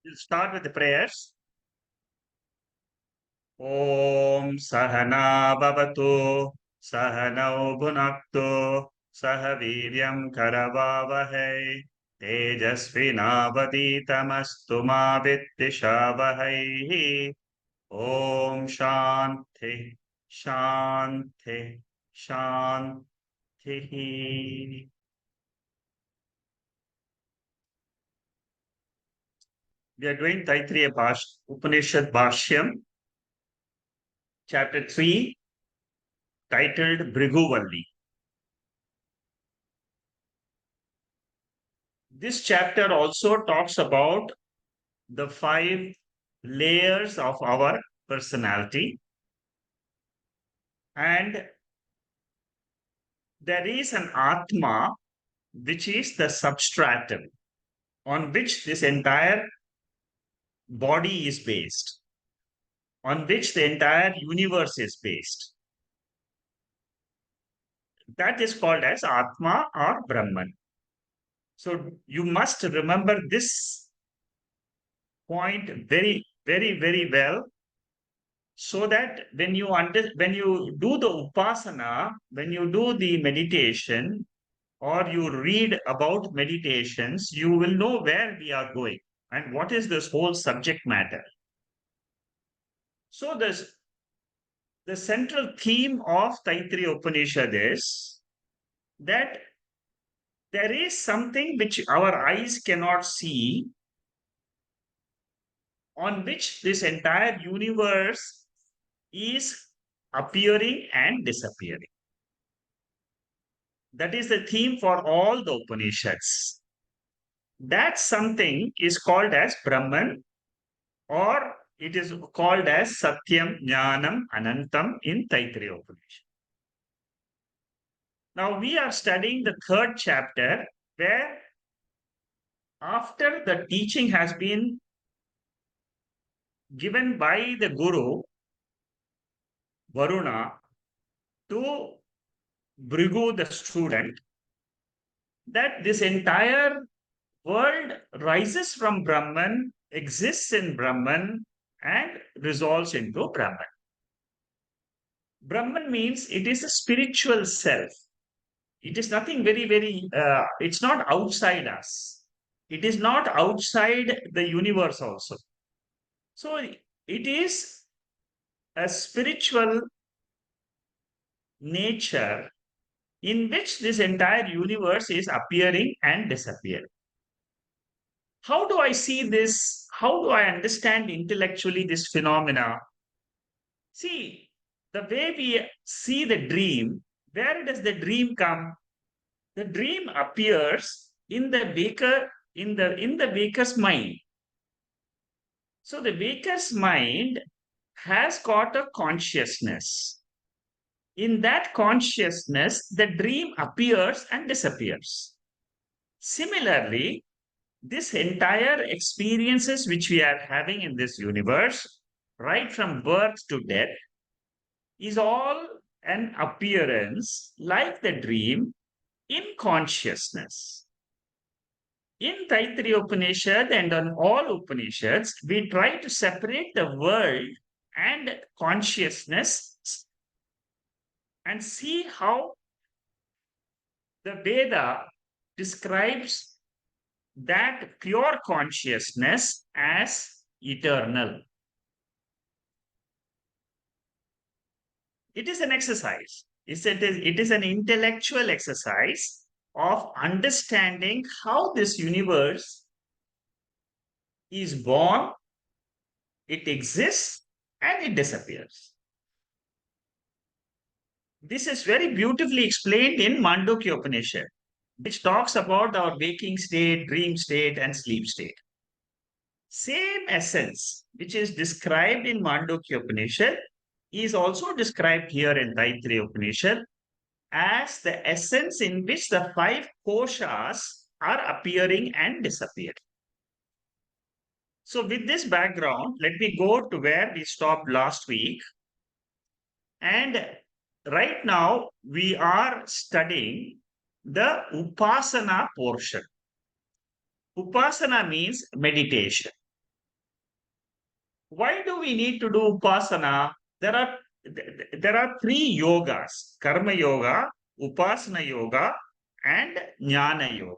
We'll start with the prayers. Om Sahana Bhavatu Sahanau Bhunaktu Sah Viryam Karavavahai Tejasvinavaditamastu ma Viddishavahai. Om Shanti Shanti Shanti. We are doing Taittriya Upanishad Bashyam, chapter 3, titled Bhriguvalli. This chapter also talks about the 5 layers of our personality, and there is an Atma, which is the substratum on which this entire body is based, on which the entire universe is based. That is called as Atma or Brahman. So you must remember this point very, very, very well, so that when you do the upasana, when you do the meditation, or you read about meditations, you will know where we are going and what is this whole subject matter. So the central theme of Taittiriya Upanishad is that there is something which our eyes cannot see, on which this entire universe is appearing and disappearing. That is the theme for all the Upanishads. That something is called as Brahman, or it is called as Satyam, Jnanam, Anantam in Taittiriya Upanishad. Now we are studying the 3rd chapter, where after the teaching has been given by the Guru, Varuna, to Bhrigu, the student, that this entire world rises from Brahman, exists in Brahman, and resolves into Brahman. Brahman means it is a spiritual self. It is nothing very, very, it's not outside us. It is not outside the universe also. So it is a spiritual nature in which this entire universe is appearing and disappearing. How do I see this? How do I understand intellectually this phenomena? See, the way we see the dream, where does the dream come? The dream appears in the waker, in the waker's mind. So the waker's mind has got a consciousness. In that consciousness, the dream appears and disappears. Similarly, this entire experiences which we are having in this universe, right from birth to death, is all an appearance like the dream in consciousness. In Taittiriya Upanishad and on all Upanishads, we try to separate the world and consciousness and see how the Veda describes that pure consciousness as eternal. It is an exercise. It is an intellectual exercise of understanding how this universe is born, it exists, and it disappears. This is very beautifully explained in Mandukya Upanishad, which talks about our waking state, dream state, and sleep state. Same essence, which is described in Mandukya Upanishad, is also described here in Taittriya Upanishad as the essence in which the 5 koshas are appearing and disappearing. So with this background, let me go to where we stopped last week. And right now, we are studying the Upasana portion. Upasana means meditation. Why do we need to do upasana? There are there are three yogas: karma yoga, upasana yoga, and jnana yoga.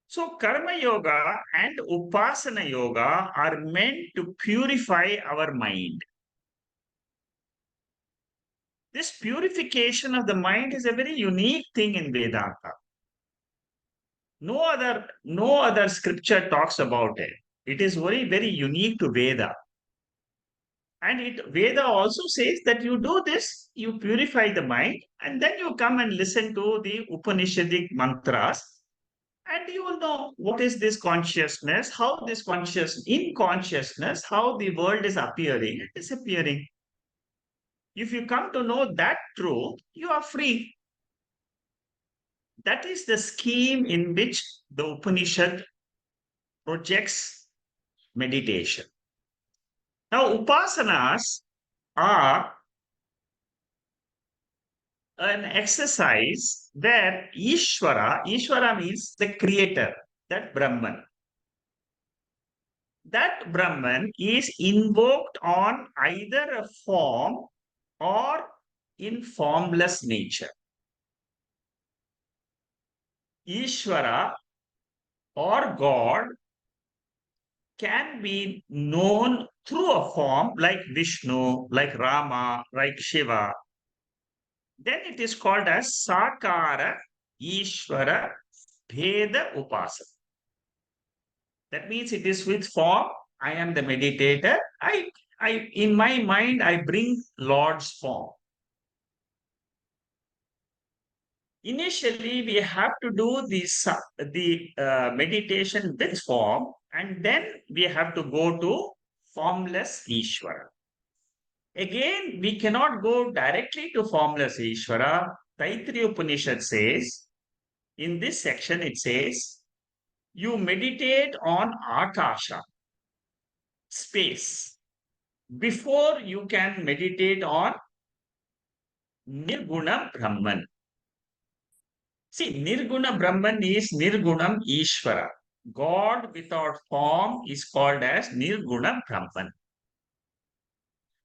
So karma yoga and upasana yoga are meant to purify our mind. This purification of the mind is a very unique thing in Vedanta. No other scripture talks about it. It is very unique to Veda. And Veda also says that you do this, you purify the mind, and then you come and listen to the Upanishadic mantras, and you will know what is this consciousness, how this in consciousness, how the world is appearing and disappearing. If you come to know that truth, you are free. That is the scheme in which the Upanishad projects meditation. Now, upasanas are an exercise where Ishvara means the creator, that Brahman. That Brahman is invoked on either a form or in formless nature. Ishvara or God can be known through a form like Vishnu, like Rama, like Shiva. Then it is called as Sakara Ishvara Bheda Upasana. That means it is with form. I am the meditator. In my mind, I bring Lord's form. Initially, we have to do the meditation with form, and then we have to go to formless Ishvara. Again, we cannot go directly to formless Ishvara. Taittriya Upanishad says, in this section, it says, you meditate on Akasha, space, before you can meditate on Nirguna Brahman. See, Nirguna Brahman is Nirgunam Ishvara. God without form is called as Nirguna Brahman.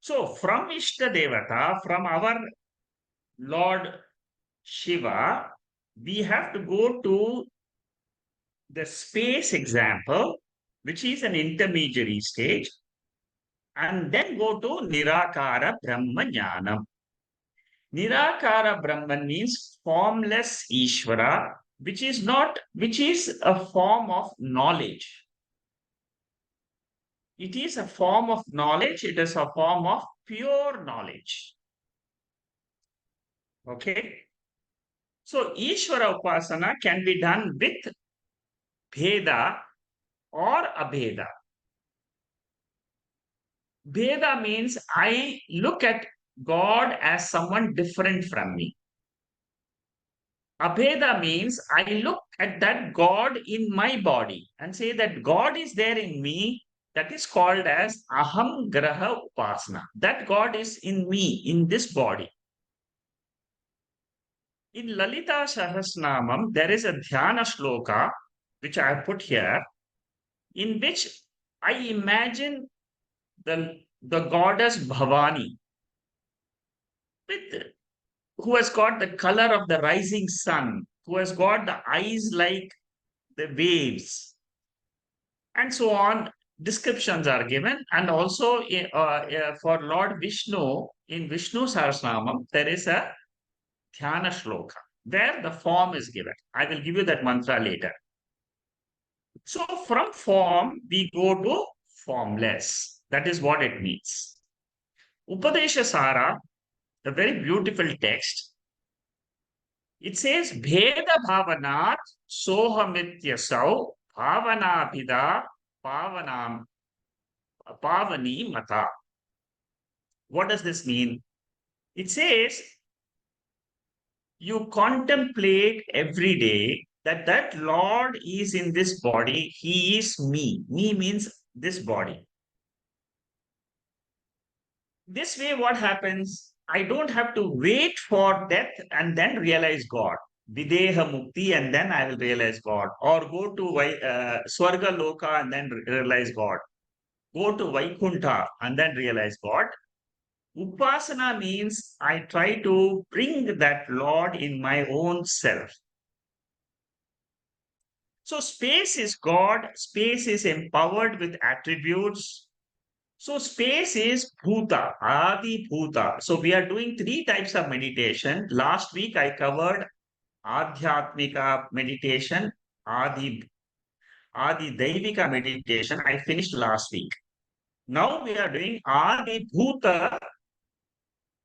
So, from Ishta Devata, from our Lord Shiva, we have to go to the space example, which is an intermediary stage, and then go to Nirakara Brahma Jnanam. Nirakara Brahman means formless Ishvara, which is a form of knowledge. It is a form of knowledge, it is a form of pure knowledge. Okay? So Ishvara Upasana can be done with Bheda or Abheda. Bheda means I look at God as someone different from me. Abheda means I look at that God in my body and say that God is there in me. That is called as Aham Graha Upasana. That God is in me, in this body. In Lalita Sahasranamam, there is a Dhyana Shloka, which I have put here, in which I imagine the goddess Bhavani, with, who has got the color of the rising sun, who has got the eyes like the waves, and so on. Descriptions are given, and also for Lord Vishnu, in Vishnu Sahasranamam, there is a Dhyana Shloka where the form is given. I will give you that mantra later. So from form, we go to formless. That is what it means. Upadesha Sara, a very beautiful text. It says, Bheda Bhavanat Sohamityasau Bhavanabhida Pavanam Pavani Mata. What does this mean? It says, you contemplate every day that Lord is in this body. He is me. Me means this body. This way, what happens? I don't have to wait for death and then realize God. Videha Mukti, and then I will realize God. Or go to Swarga Loka and then realize God. go to Vaikuntha and then realize God. Upasana means I try to bring that Lord in my own self. So space is God, space is empowered with attributes. So space is Bhuta, Adi Bhuta. So we are doing three types of meditation. Last week I covered Adhyatmika meditation, Adi, Adi Daivika meditation. I finished last week. Now we are doing Adi Bhuta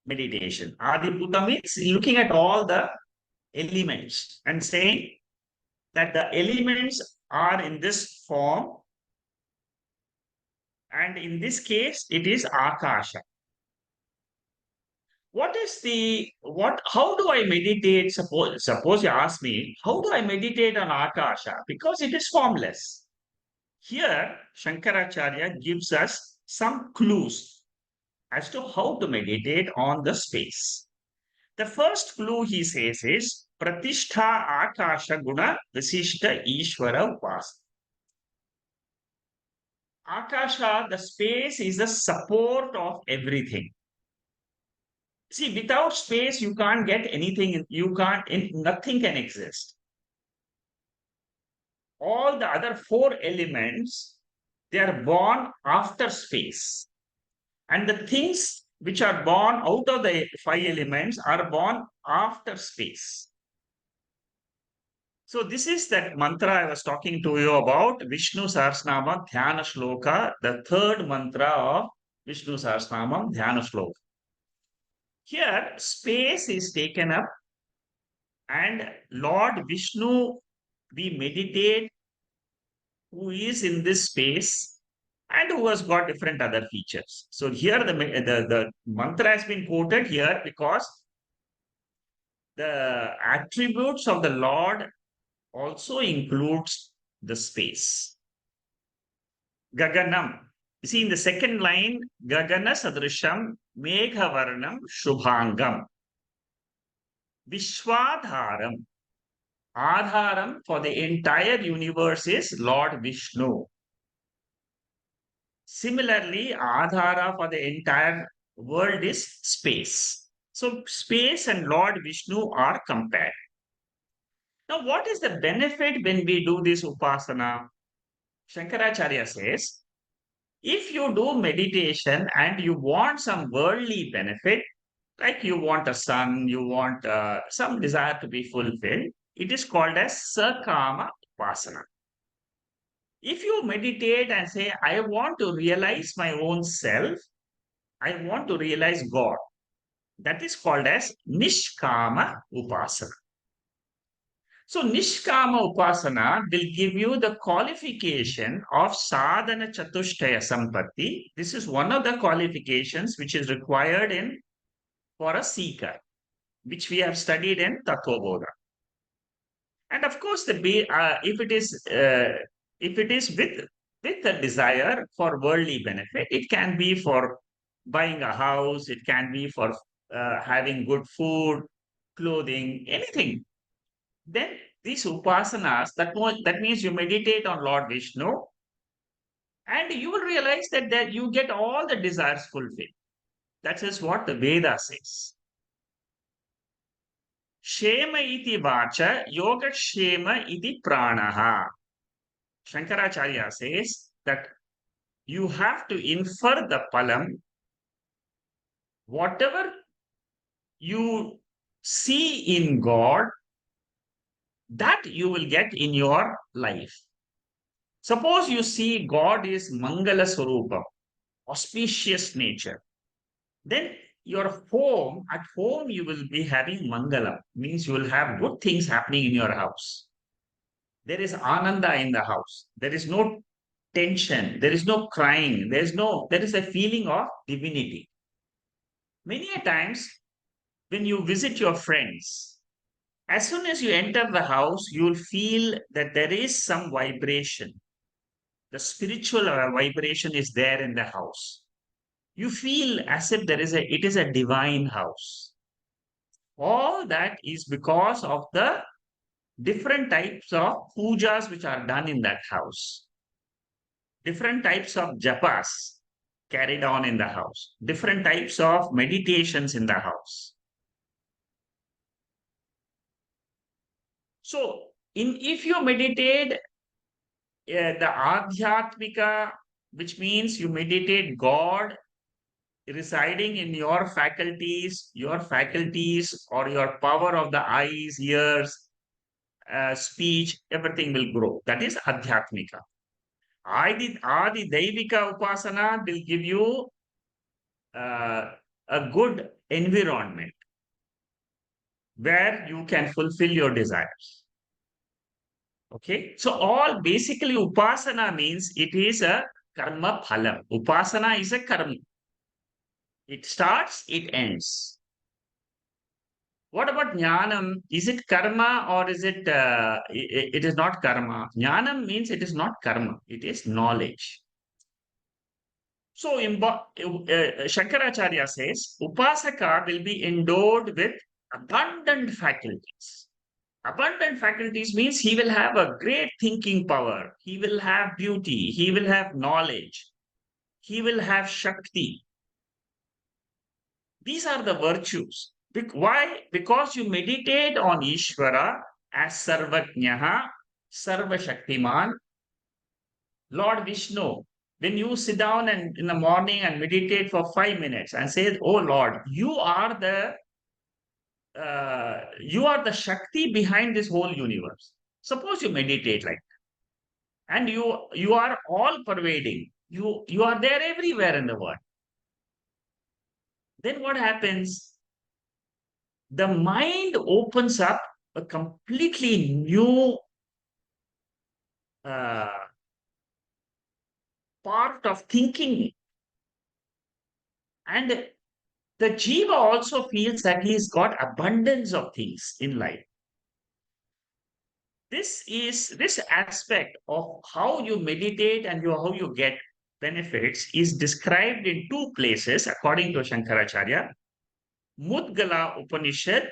meditation. Adi Bhuta means looking at all the elements and saying that the elements are in this form, and in this case it is Akasha. What is the what how do I meditate? Suppose you ask me, how do I meditate on Akasha? Because it is formless. Here Shankaracharya gives us some clues as to how to meditate on the space. The first clue he says is Pratishtha Akasha Guna Visishta Ishvara Upasana. Akasha, the space, is the support of everything. See, without space, you can't get anything. You can't, nothing can exist. All the other four elements, they are born after space. And the things which are born out of the five elements are born after space. So this is that mantra I was talking to you about, Vishnu Sahasranama Dhyana Shloka, the third mantra of Vishnu Sahasranama Dhyana Shloka. Here, space is taken up, and Lord Vishnu, we meditate, who is in this space and who has got different other features. So here the mantra has been quoted here because the attributes of the Lord also includes the space. Gaganam. You see in the second line, Gagana Sadrisham Meghavarnam Shubhangam. Vishwadharam. Adharam for the entire universe is Lord Vishnu. Similarly, Adhara for the entire world is space. So space and Lord Vishnu are compared. Now, what is the benefit when we do this upasana? Shankaracharya says, if you do meditation and you want some worldly benefit, like you want a son, you want some desire to be fulfilled, it is called as Sakama Upasana. If you meditate and say, I want to realize my own self, I want to realize God, that is called as Nishkama Upasana. So, Nishkama Upasana will give you the qualification of Sadhana Chatushtaya Sampatti. This is one of the qualifications which is required in for a seeker, which we have studied in Tattvabodha. And of course, if it is with a desire for worldly benefit, it can be for buying a house, it can be for having good food, clothing, anything. Then these upasanas, that means you meditate on Lord Vishnu, and you will realize that you get all the desires fulfilled. That is what the Veda says. Shema iti vacha, yoga shema iti pranaha. Shankaracharya says that you have to infer the palam, whatever you see in God, that you will get in your life. Suppose you see God is Mangala Swarupam, auspicious nature. Then at home you will be having Mangala, means you will have good things happening in your house. There is Ananda in the house. There is no tension. There is no crying. There is a feeling of divinity. Many a times when you visit your friends, as soon as you enter the house, you'll feel that there is some vibration. The spiritual vibration is there in the house. You feel as if it is a divine house. All that is because of the different types of pujas which are done in that house. different types of japas carried on in the house, different types of meditations in the house. So, if you meditate the adhyatmika, which means you meditate God residing in your faculties or your power of the eyes, ears, speech, everything will grow. That is adhyatmika. Adi Daivika Upasana will give you uh, a good environment where you can fulfill your desires. Okay. So all basically Upasana means it is a karma phalam. Upasana is a karma. It starts, it ends. What about jnanam? Is it karma or is it, it is not karma? Jnanam means it is not karma. It is knowledge. So, Shankaracharya says, Upasaka will be endowed with abundant faculties. Abundant faculties means he will have a great thinking power. He will have beauty. He will have knowledge. He will have Shakti. These are the virtues. Why? Because you meditate on Ishvara as Sarvajnaha, Sarvashaktiman, Lord Vishnu. When you sit down and in the morning and meditate for 5 minutes and say, "Oh Lord, you are the Shakti behind this whole universe." Suppose you meditate like that, and you are all pervading. You are there everywhere in the world. Then what happens? The mind opens up a completely new uh, part of thinking. And the jiva also feels that he's got abundance of things in life. This aspect of how you meditate and how you get benefits is described in two places according to Shankaracharya. Mudgala Upanishad.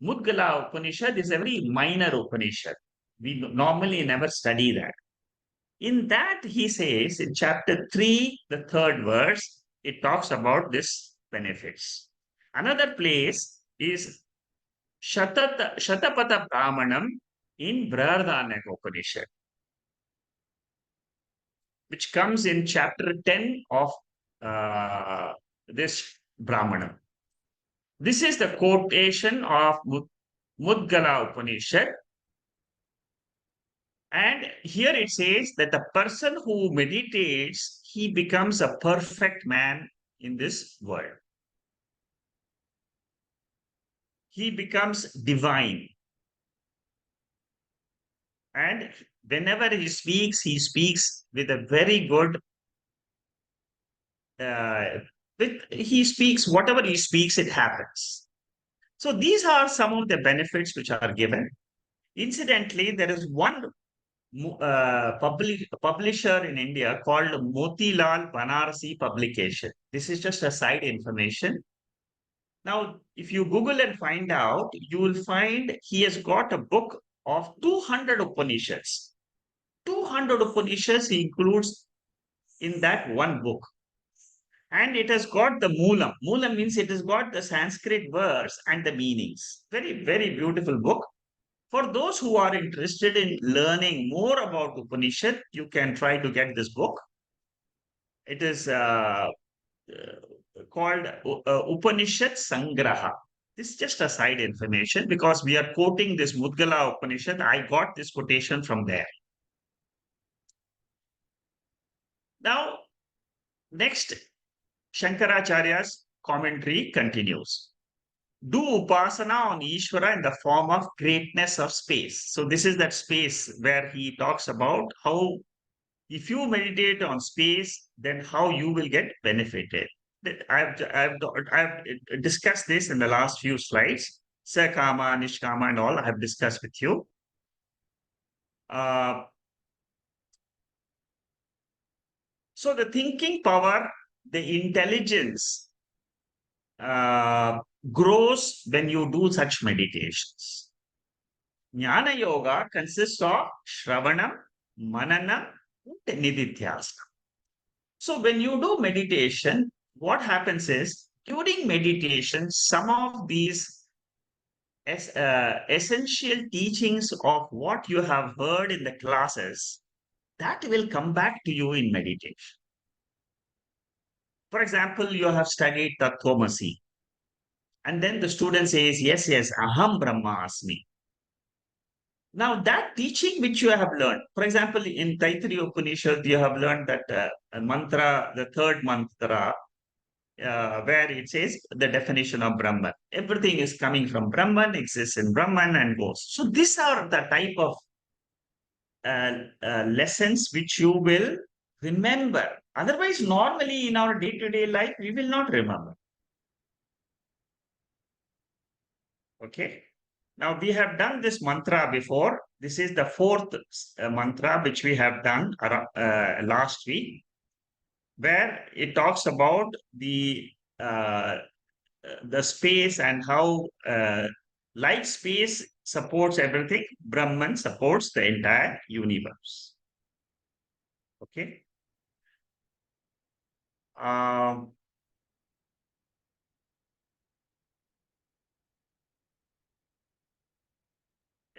Mudgala Upanishad is a very minor Upanishad. We normally never study that. In that, he says in chapter 3, the third verse, it talks about this benefits. Another place is Shatapatha Brahmanam in Brahardanya Upanishad, which comes in chapter 10 of this Brahmanam. This is the quotation of Mudgala Upanishad. And here it says that the person who meditates, he becomes a perfect man in this world. He becomes divine. And whenever he speaks with a very good, he speaks, whatever he speaks, it happens. So these are some of the benefits which are given. Incidentally, there is one publisher in India called Motilal Banarsi Publication. This is just a side information. Now, if you Google and find out, you will find he has got a book of 200 Upanishads. 200 Upanishads he includes in that one book. And it has got the Moolam. Moolam means it has got the Sanskrit verse and the meanings. Very, very beautiful book. For those who are interested in learning more about Upanishad, you can try to get this book. It is called Upanishad Sangraha. This is just a side information because we are quoting this Mudgala Upanishad. I got this quotation from there. Now, next, Shankaracharya's commentary continues. Do upasana on Ishvara in the form of greatness of space. So this is that space where he talks about how if you meditate on space, then how you will get benefited. I've discussed this in the last few slides. Sakama, Nishkama and all I have discussed with you. So the thinking power, the intelligence grows when you do such meditations. Jnana Yoga consists of Shravanam, Mananam, Nididhyasana. So when you do meditation, what happens is during meditation, some of these essential teachings of what you have heard in the classes that will come back to you in meditation. For example, you have studied Tattvamasi, and then the student says, "Yes, yes, Aham Brahmasmi." Now, that teaching which you have learned, for example, in Taittiriya Upanishad, you have learned that mantra, the third mantra, where it says the definition of Brahman. Everything is coming from Brahman, exists in Brahman, and goes. So, these are the type of lessons which you will remember. Otherwise, normally in our day to day life, we will not remember. Okay. Now, we have done this mantra before. This is the fourth mantra which we have done last week, where it talks about the space and how light space supports everything. Brahman supports the entire universe. Okay. Um,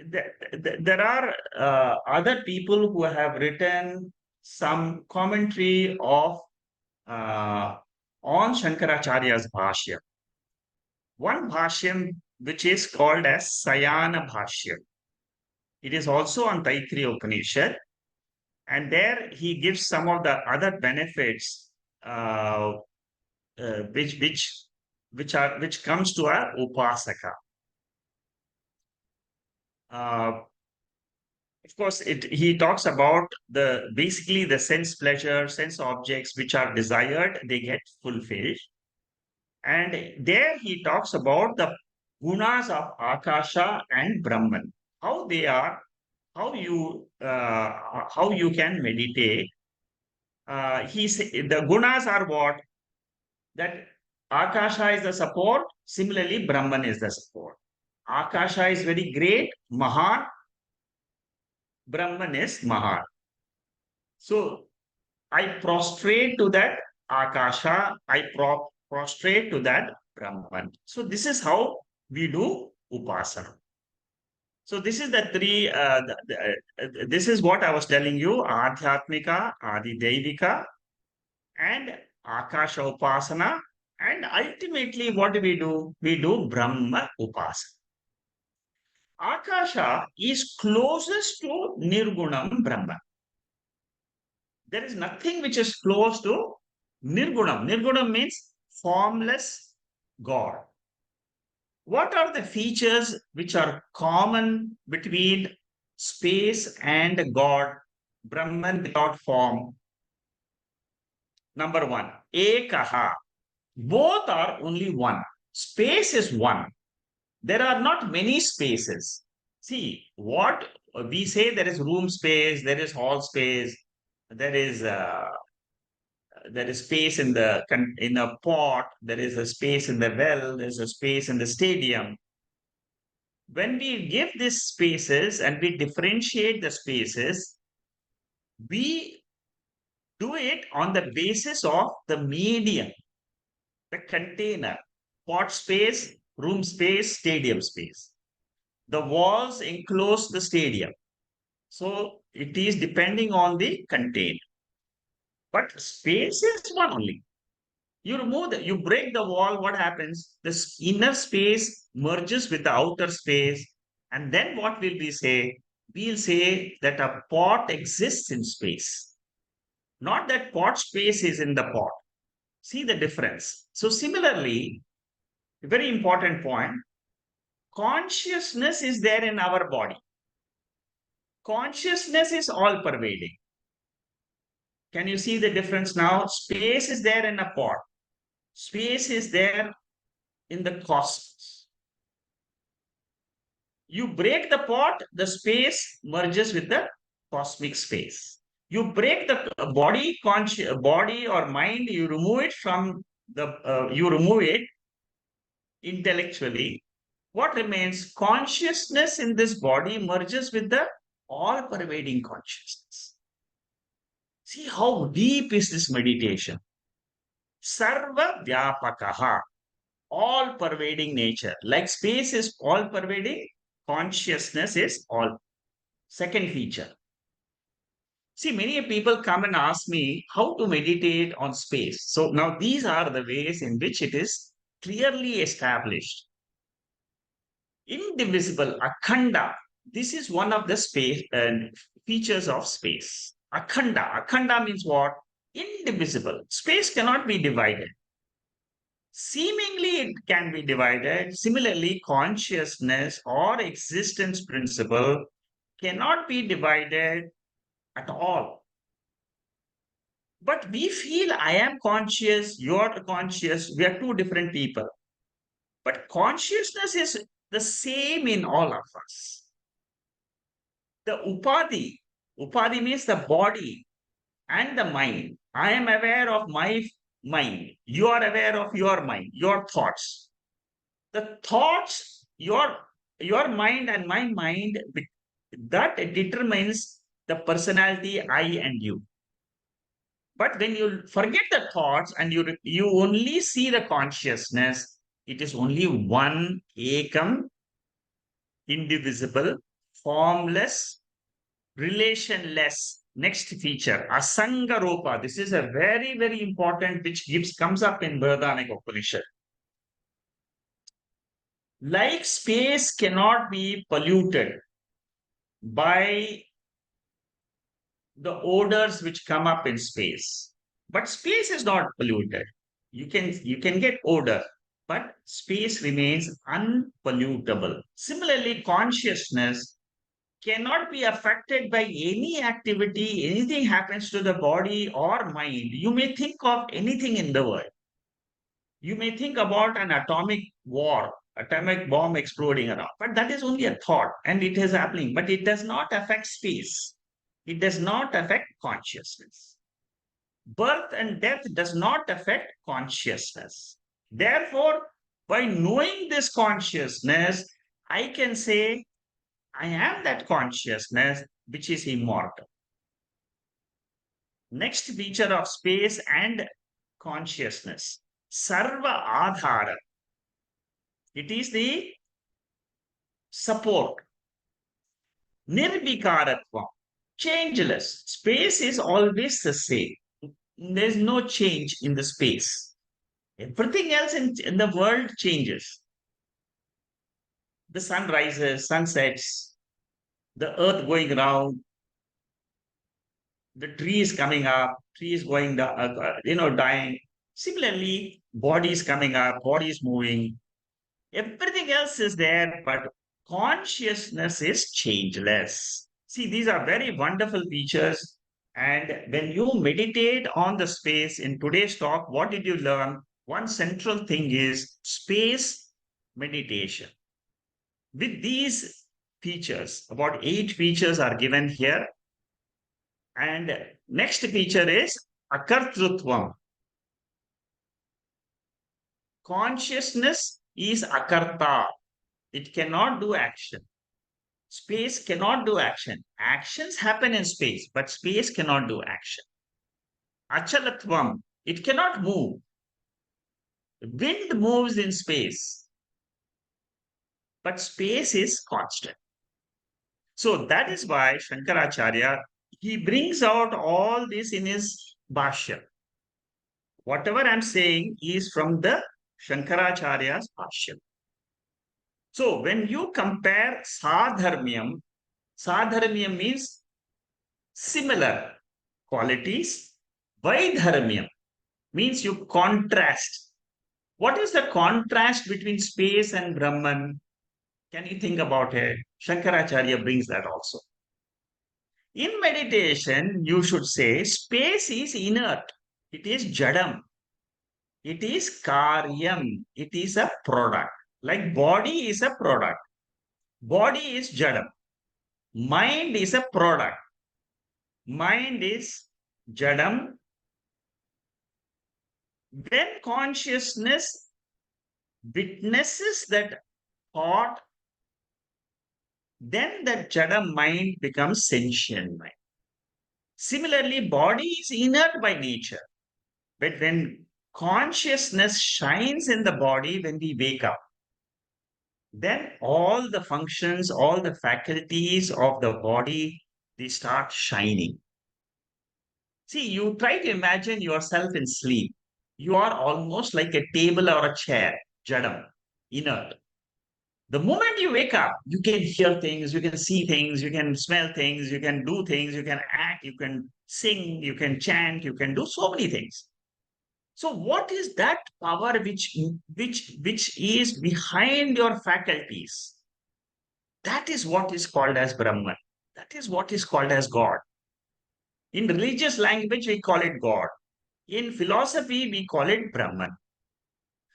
there are other people who have written some commentary of uh, on Shankaracharya's Bhashyam. One Bhashyam which is called as Sayana Bhashyam. It is also on Taittiriya Upanishad, and there he gives some of the other benefits uh, uh, which which which comes to our upasaka. Uh, of course, he talks about the basically the sense pleasure, sense objects which are desired, they get fulfilled. And there he talks about the gunas of Akasha and Brahman, how they are, how you can meditate. The gunas are what? That Akasha is the support. Similarly, Brahman is the support. Akasha is very great, Mahan. Brahman is Mahan. So I prostrate to that Akasha. I prostrate to that Brahman. So this is how we do Upasana. So this is the three. This is what I was telling you: Adhyatmika, Adi Devika, and Akasha Upasana. And ultimately, what do? We do Brahma Upasana. Akasha is closest to Nirgunam Brahma. There is nothing which is close to Nirgunam. Nirgunam means formless God. What are the features which are common between space and God, Brahman without form? Number one, Ekaha. Both are only one. Space is one. There are not many spaces. See, what we say, there is room space, there is hall space, there is space in the in a pot, there is a space in the well, there's a space in the stadium. When we give these spaces and we differentiate the spaces, we do it on the basis of the medium, the container, pot space, room space, stadium space. The walls enclose the stadium. So it is depending on the container. But space is one only. You break the wall, what happens? The inner space merges with the outer space. And then what will we say? We'll say that a pot exists in space. Not that pot space is in the pot. See the difference. So similarly, a very important point, consciousness is there in our body. Consciousness is all pervading. Can you see the difference now? Space is there in a pot. Space is there in the cosmos. You break the pot, the space merges with the cosmic space. You break the body or mind, you remove it from you remove it intellectually. What remains? Consciousness in this body merges with the all pervading consciousness. See how deep is this meditation. Sarva Vyapakaha, all pervading nature. Like space is all pervading, consciousness is all. Second feature. See, many people come and ask me how to meditate on space. So now these are the ways in which it is clearly established. Indivisible, akhanda. This is one of the space features of space. Akhanda. Akhanda means what? Indivisible. Space cannot be divided. Seemingly, it can be divided. Similarly, consciousness or existence principle cannot be divided at all. But we feel I am conscious, you're conscious, we are two different people. But consciousness is the same in all of us. The upadhi means the body and the mind. I am aware of my mind. You are aware of your mind, your thoughts. The thoughts, your mind and my mind, that determines the personality, I and you. But when you forget the thoughts and you only see the consciousness, it is only one ekam, indivisible, formless, relationless. Next feature, asanga rupa. This is a very, very important which comes up in Vedanta Upanishad. Like space cannot be polluted by the odors which come up in space. But space is not polluted. You can get odor, but space remains unpollutable. Similarly, consciousness cannot be affected by any activity, anything happens to the body or mind. You may think of anything in the world. You may think about an atomic war, atomic bomb exploding around, but that is only a thought and it is happening, but it does not affect space. It does not affect consciousness. Birth and death does not affect consciousness. Therefore, by knowing this consciousness, I can say, I am that consciousness which is immortal. Next feature of space and consciousness, Sarva Adhara. It is the support. Nirvikaratvam, changeless. Space is always the same. There's no change in the space. Everything else in the world changes. The sun rises, sun sets, the earth going around, the trees coming up, trees going down, dying. Similarly, bodies coming up, bodies moving. Everything else is there, but consciousness is changeless. See, these are very wonderful features. And when you meditate on the space in today's talk, what did you learn? One central thing is space meditation. With these features, about 8 features are given here. And next feature is akartrutvam. Consciousness is akarta. It cannot do action. Space cannot do action. Actions happen in space, but space cannot do action. Achalatvam. It cannot move. Wind moves in space, but space is constant. So that is why Shankaracharya, he brings out all this in his Bhashya. Whatever I'm saying is from the Shankaracharya's Bhashya. So when you compare sadharmyam, sadharmyam means similar qualities. Vaidharmyam means you contrast. What is the contrast between space and Brahman? Can you think about it? Shankaracharya brings that also. In meditation, you should say space is inert. It is jadam. It is karyam. It is a product. Like body is a product. Body is jadam. Mind is a product. Mind is jadam. When consciousness witnesses that thought, then that jadam mind becomes sentient mind. Similarly, body is inert by nature. But when consciousness shines in the body when we wake up, then all the functions, all the faculties of the body, they start shining. See, you try to imagine yourself in sleep. You are almost like a table or a chair, jadam, inert. The moment you wake up, you can hear things, you can see things, you can smell things, you can do things, you can act, you can sing, you can chant, you can do so many things. So what is that power which is behind your faculties? That is what is called as Brahman. That is what is called as God. In religious language, we call it God. In philosophy, we call it Brahman.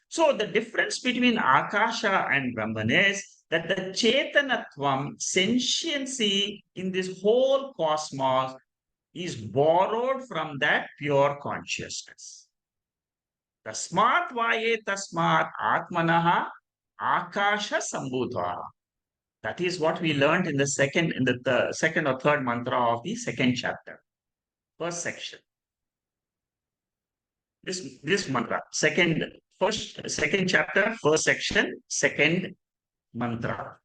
So the difference between Akasha and Brahman is that the Chetanatvam, sentiency in this whole cosmos, is borrowed from that pure consciousness. Tasmat vaye tasmat atmanaha akasha sambhutva. That is what we learned in the second or third mantra of the second chapter, first section. This mantra, second chapter, first section, second mantra.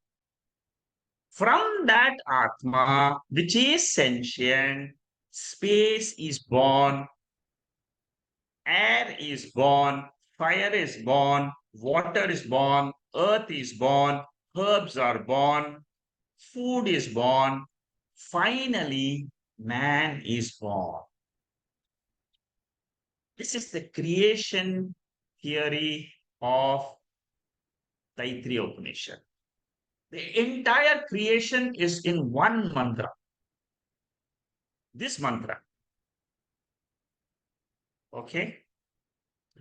From that Atma, which is sentient, space is born, air is born, fire is born, water is born, earth is born, herbs are born, food is born. Finally, man is born. This is the creation theory of Taittriya Upanishad. The entire creation is in one mantra. This mantra. Okay.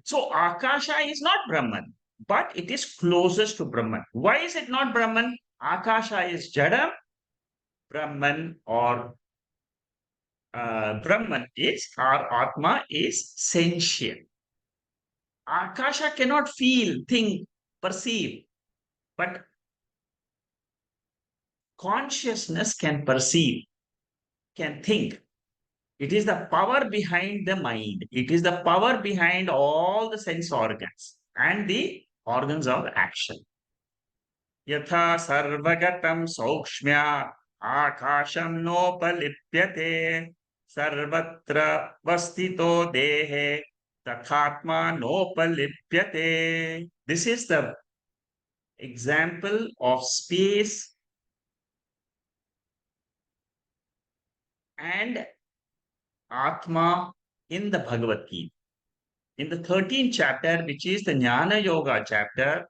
So Akasha is not Brahman, but it is closest to Brahman. Why is it not Brahman? Akasha is Jada, Brahman or Brahman is, or Atma is sentient. Akasha cannot feel, think, perceive, but consciousness can perceive, can think. It is the power behind the mind. It is the power behind all the sense organs and the organs of action. यथा सर्वगतं सौक्ष्म्य आकाशं नोपलिप्यते सर्वत्र वस्थितो देहे तथात्मा नोपलिप्यते. This is the example of space and Atma in the Bhagavad Gita. In the 13th chapter, which is the Jnana Yoga chapter,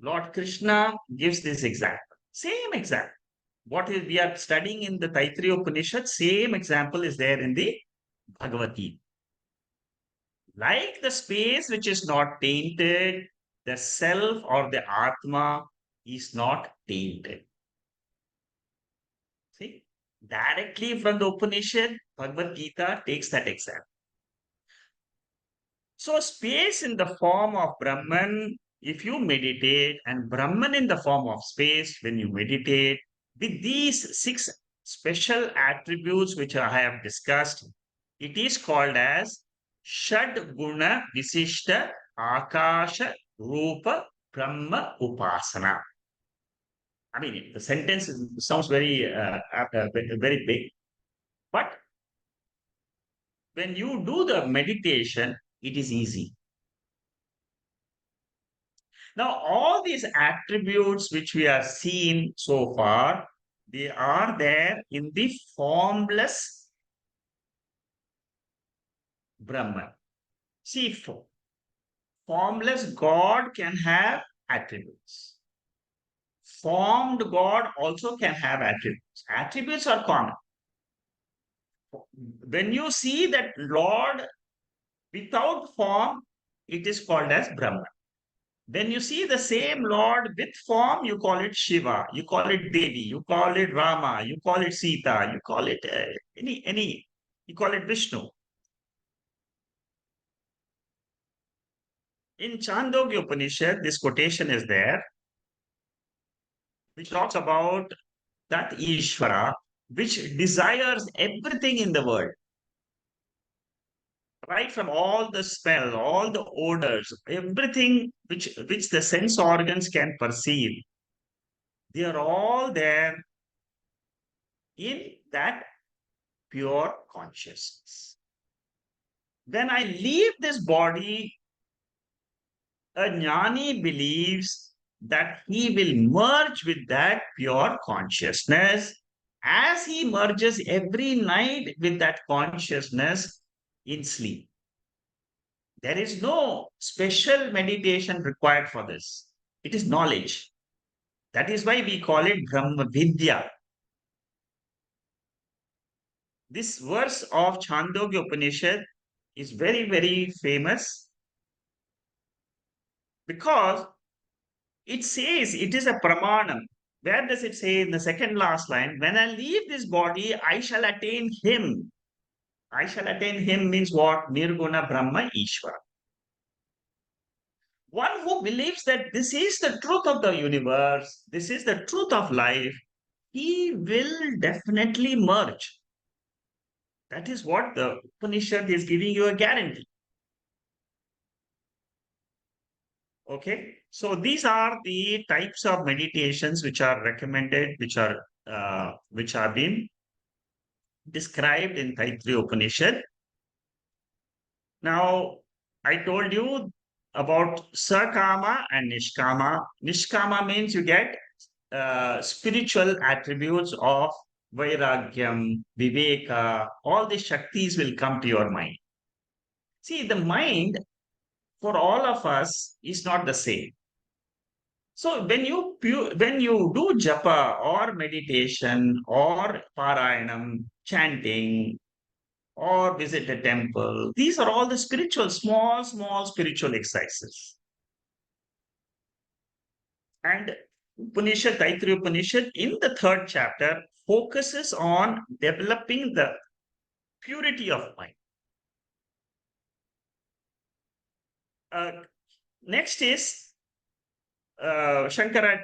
Lord Krishna gives this example. Same example. What is we are studying in the Taittriya Upanishad, same example is there in the Bhagavad Gita. Like the space which is not tainted, the self or the Atma is not tainted. See, directly from the Upanishad, Bhagavad Gita takes that example. So, space in the form of Brahman, if you meditate, and Brahman in the form of space, when you meditate, with these six special attributes which I have discussed, it is called as Shad Guna Visishta Akasha Rupa Brahma Upasana. I mean, the sentence sounds very big, but when you do the meditation, it is easy. Now, all these attributes which we have seen so far, they are there in the formless Brahman. See, formless God can have attributes. Formed God also can have attributes. Attributes are common. When you see that Lord without form, it is called as Brahman. When you see the same Lord with form, you call it Shiva, you call it Devi, you call it Rama, you call it Sita, you call it you call it Vishnu. In Chandogya Upanishad, this quotation is there, which talks about that Ishvara, which desires everything in the world, right from all the smell, all the odors, everything which the sense organs can perceive, they are all there in that pure consciousness. When I leave this body, a jnani believes that he will merge with that pure consciousness as he merges every night with that consciousness in sleep. There is no special meditation required for this. It is knowledge. That is why we call it Brahma Vidya. This verse of Chandogya Upanishad is very, very famous because it says it is a pramanam. Where does it say in the second last line? When I leave this body, I shall attain him. I shall attain him means what? Nirguna Brahma Ishvara. One who believes that this is the truth of the universe, this is the truth of life, he will definitely merge. That is what the Upanishad is giving you a guarantee. Okay, so these are the types of meditations which are recommended, which have been described in Taittiriya Upanishad. Now, I told you about Sakama and Nishkama. Nishkama means you get spiritual attributes of Vairagyam, Viveka, all the Shaktis will come to your mind. See, the mind for all of us is not the same. So when you do japa or meditation or parayanam, chanting, or visit a temple. These are all the spiritual, small spiritual exercises. And Upanishad, Taittiriya Upanishad, in the third chapter, focuses on developing the purity of mind. Uh, Next is Shankara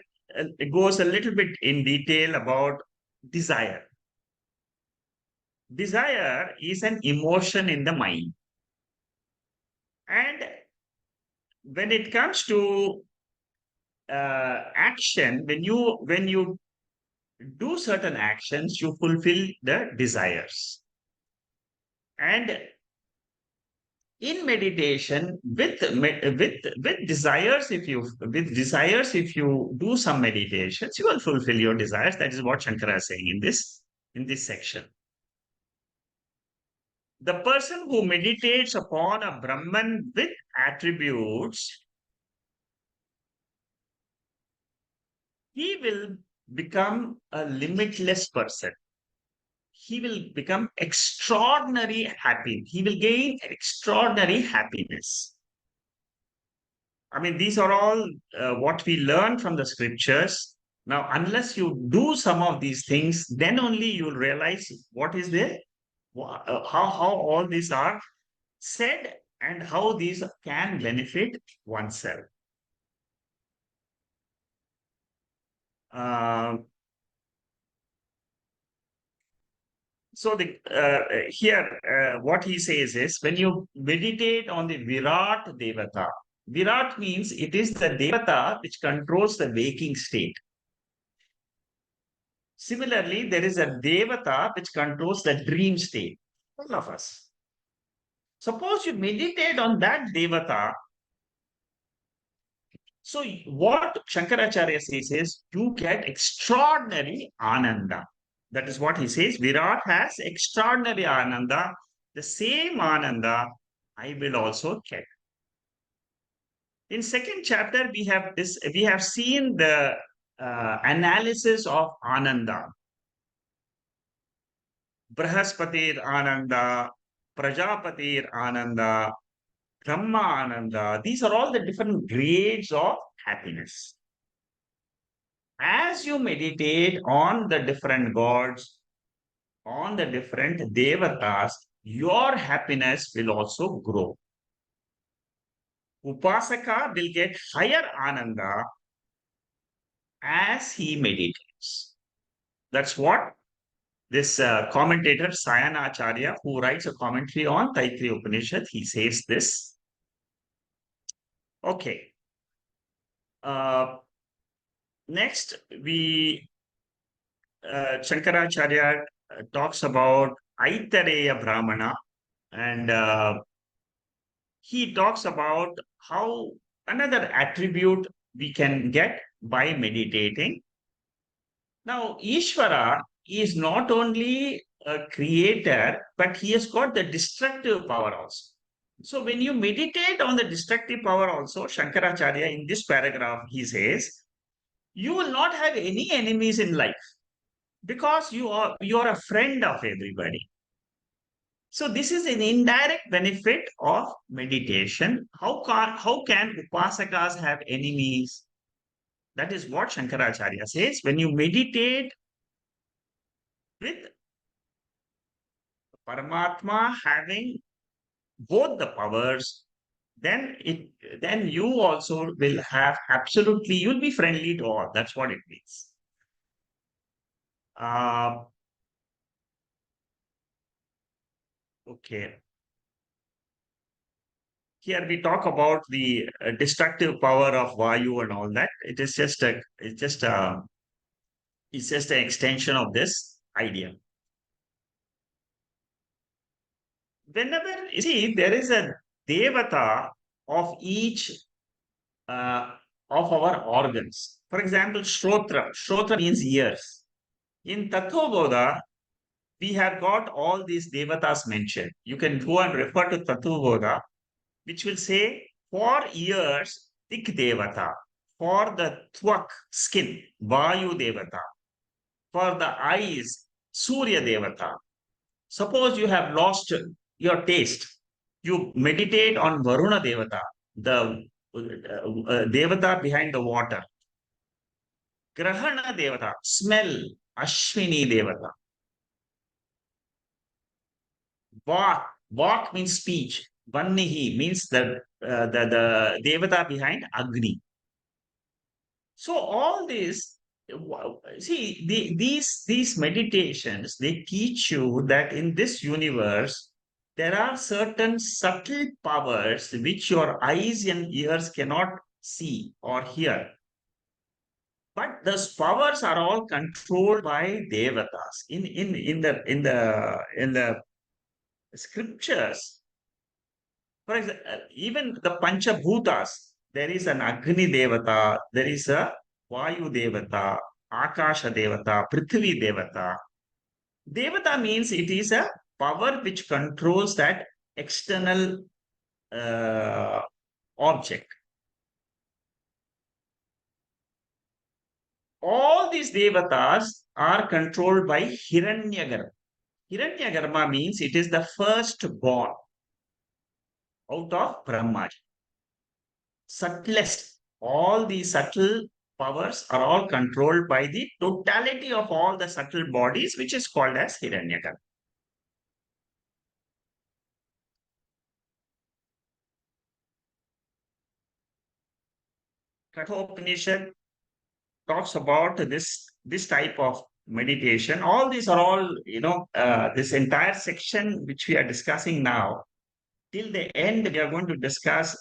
goes a little bit in detail about desire. Desire is an emotion in the mind. And when it comes to action, when you do certain actions, you fulfill the desires. And in meditation, with desires, if you do some meditations, you will fulfill your desires. That is what Shankara is saying in this section. The person who meditates upon a Brahman with attributes, he will become a limitless person. He will become extraordinary happy. He will gain extraordinary happiness. I mean, these are all what we learn from the scriptures. Now, unless you do some of these things, then only you'll realize what is there, how all these are said, and how these can benefit oneself. Uh, So here, what he says is when you meditate on the Virat Devata, Virat means it is the Devata which controls the waking state. Similarly, there is a Devata which controls the dream state. All of us. Suppose you meditate on that Devata. So what Shankaracharya says is you get extraordinary Ananda. That is what he says. Virat has extraordinary Ananda. The same Ananda I will also get. In second chapter, we have seen the analysis of Ananda. Brahaspatir Ananda, Prajapatir Ananda, Brahma Ananda. These are all the different grades of happiness. As you meditate on the different gods, on the different devatas, your happiness will also grow. Upasaka will get higher ananda as he meditates. That's what This commentator, Sayanacharya, who writes a commentary on Taittiriya Upanishad, he says this. Okay. Uh, Next, we Shankaracharya talks about Aitareya Brahmana, and he talks about how another attribute we can get by meditating. Now, Ishvara is not only a creator, but he has got the destructive power also. So, when you meditate on the destructive power also, Shankaracharya in this paragraph, he says, you will not have any enemies in life because you are a friend of everybody. So this is an indirect benefit of meditation. How can upasakas have enemies? That is what Shankaracharya says. When you meditate with Paramatma having both the powers, then you also will have absolutely, you'll be friendly to all. That's what it means. Uh, okay. Here we talk about the destructive power of Vayu and all that. It's just an extension of this idea. Whenever you see there is a devata of each uh, of our organs. For example, shrotra. Shrotra means ears. In Tattvabodha, we have got all these devatas mentioned. You can go and refer to Tattvabodha, which will say for ears, Tik Devata, for the Twak, skin, Vayu Devata, for the eyes, Surya Devata. Suppose you have lost your taste, you meditate on Varuna Devata, the Devata behind the water. Grahana Devata, smell, Ashwini Devata. Vak means speech. Vannihi means the Devata behind Agni. So all this, see, these meditations, they teach you that in this universe, there are certain subtle powers which your eyes and ears cannot see or hear. But those powers are all controlled by devatas. In the scriptures, for example, even the Panchabhutas, there is an Agni Devata, there is a Vayu Devata, Akasha Devata, Prithvi Devata. Devata means it is a power which controls that external uh, object. All these Devatas are controlled by Hiranyagarbha. Hiranyagarbha means it is the first born out of Brahma. Subtlest. All the subtle powers are all controlled by the totality of all the subtle bodies, which is called as Hiranyagarbha. Kathopanishad talks about this type of meditation. All these are all, this entire section which we are discussing now. Till the end, we are going to discuss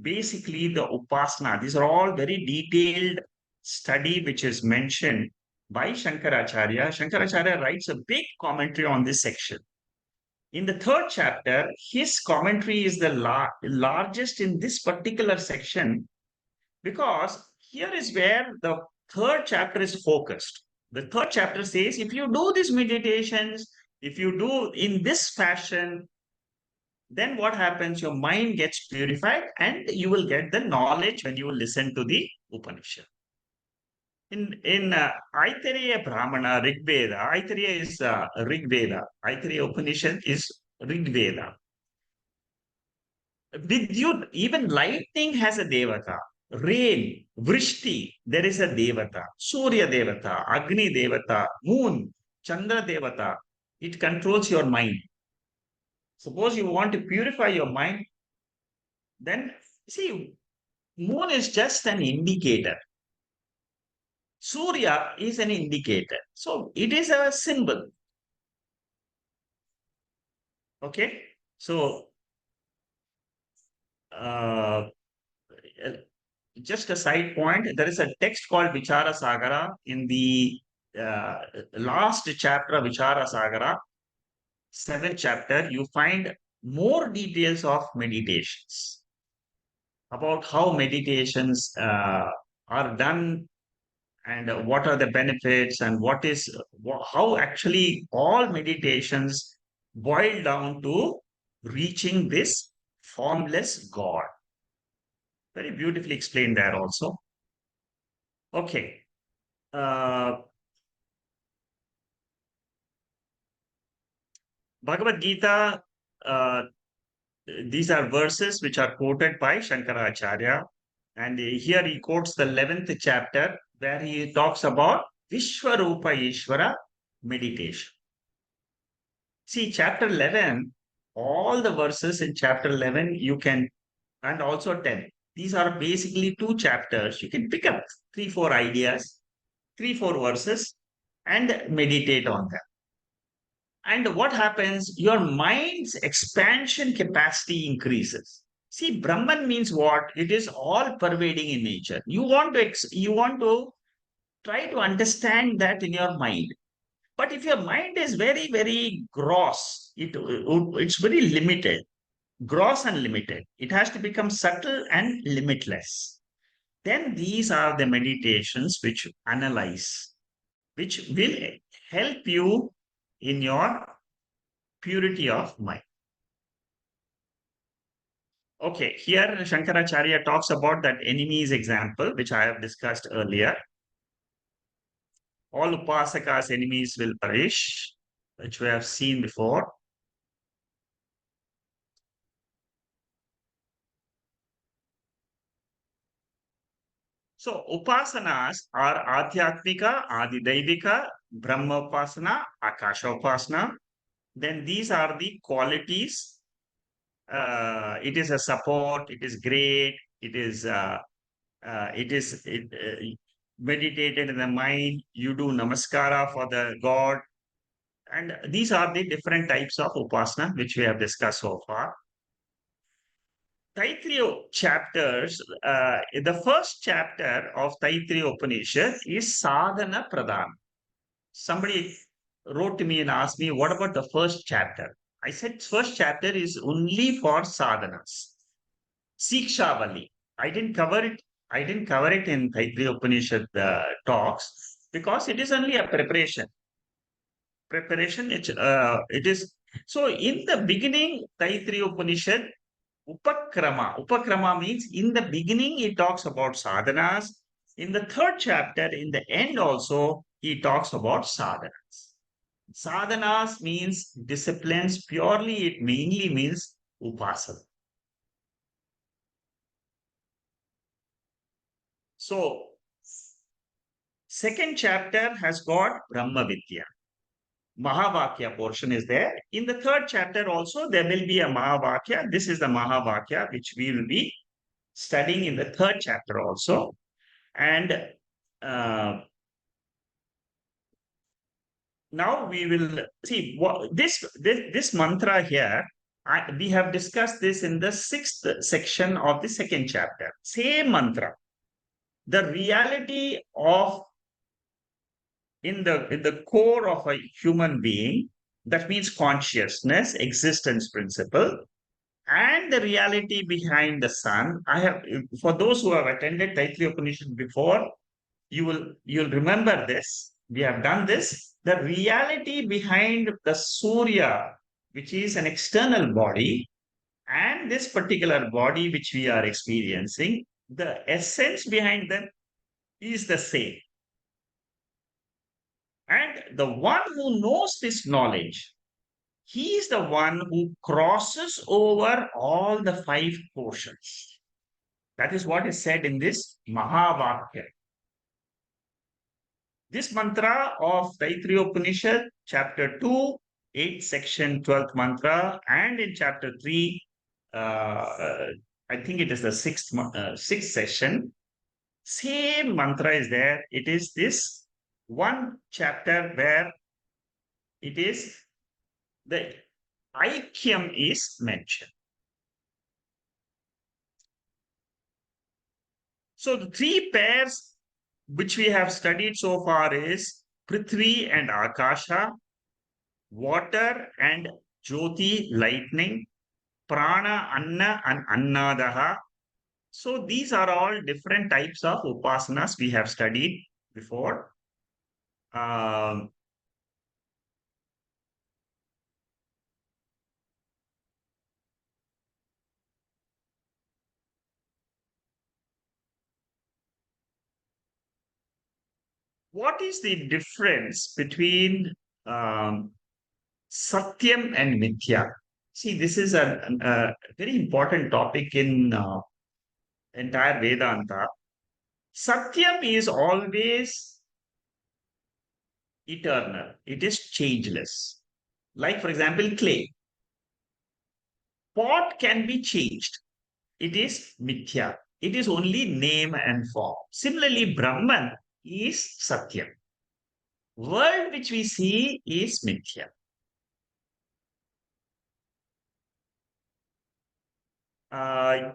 basically the upasana. These are all very detailed study which is mentioned by Shankaracharya. Shankaracharya writes a big commentary on this section. In the third chapter, his commentary is the largest in this particular section because here is where the third chapter is focused. The third chapter says if you do these meditations, if you do in this fashion, then what happens? Your mind gets purified and you will get the knowledge when you listen to the Upanishad. In Aitareya Brahmana, Rig Veda, Aitareya is Rig Veda. Aitareya Upanishad is Rig Veda. Vidyut, even lightning has a devata. Rain, Vrishti, there is a devata. Surya devata, Agni devata, moon, Chandra devata. It controls your mind. Suppose you want to purify your mind, then see, moon is just an indicator. Surya is an indicator. So it is a symbol. Okay. So, uh, just a side point, there is a text called Vichara Sagara in the uh, last chapter of Vichara Sagara, seventh chapter. You find more details of meditations about how meditations are done, and what are the benefits, and how actually all meditations boil down to reaching this formless God. Very beautifully explained there also. Okay. Uh, Bhagavad Gita, uh, these are verses which are quoted by Shankaracharya. And here he quotes the 11th chapter where he talks about Vishwarupa Ishvara meditation. See, chapter 11, all the verses in chapter 11, you can, and also 10. These are basically two chapters. You can pick up three, four ideas, three, four verses, and meditate on them. And what happens? Your mind's expansion capacity increases. See, Brahman means what? It is all pervading in nature. You want to try to understand that in your mind. But if your mind is very, very gross, it's very limited, gross and limited. It has to become subtle and limitless. Then these are the meditations which analyze, which will help you in your purity of mind. Okay, here Shankaracharya talks about that enemies example, which I have discussed earlier. All Upasaka's enemies will perish, which we have seen before. So, upasanas are Adhyatmika, Adidaivika, Brahma Upasana, Akasha Upasana. Then these are the qualities. It is a support, it is great, it meditated in the mind. You do namaskara for the God. And these are the different types of upasana which we have discussed so far. Taittiriya chapters, the first chapter of Taittiriya Upanishad is sadhana pradhan. Somebody wrote to me and asked me, what about the first chapter? I said, first chapter is only for sadhanas. Sikshavali. I didn't cover it. I didn't cover it in Taittiriya Upanishad talks because it is only a preparation. Preparation, it is. So in the beginning, Taittiriya Upanishad, Upakrama. Upakrama means in the beginning, he talks about sadhanas. In the third chapter, in the end also, he talks about sadhanas. Sadhanas means disciplines. Purely, it mainly means upasana. So, second chapter has got Brahma Vidya. Mahavakya portion is there. In the third chapter also, there will be a Mahavakya. This is the Mahavakya, which we will be studying in the third chapter also. And uh, now we will see what this mantra here. We have discussed this in the sixth section of the second chapter. Same mantra. The reality of in the core of a human being, that means consciousness, existence principle, and the reality behind the sun. I have, for those who have attended Taittiriya Upanishad before, you'll remember this. We have done this. The reality behind the Surya, which is an external body, and this particular body which we are experiencing, the essence behind them is the same. And the one who knows this knowledge, he is the one who crosses over all the five portions. That is what is said in this Mahavakya. This mantra of Taittiriya Upanishad, chapter 2, 8th section, 12th mantra, and in chapter 3, I think it is the sixth session, same mantra is there. It is this one chapter where it is the Aikyam is mentioned. So the three pairs which we have studied so far is Prithvi and Akasha, water and Jyoti, lightning, Prana, Anna, and Annadaha. So these are all different types of upasanas we have studied before. Um, what is the difference between um, Satyam and Mithya? See, this is a very important topic in entire Vedanta. Satyam is always eternal, it is changeless. Like, for example, clay. Pot can be changed. It is Mithya. It is only name and form. Similarly, Brahman is Satyam. World which we see is Mithya. Uh,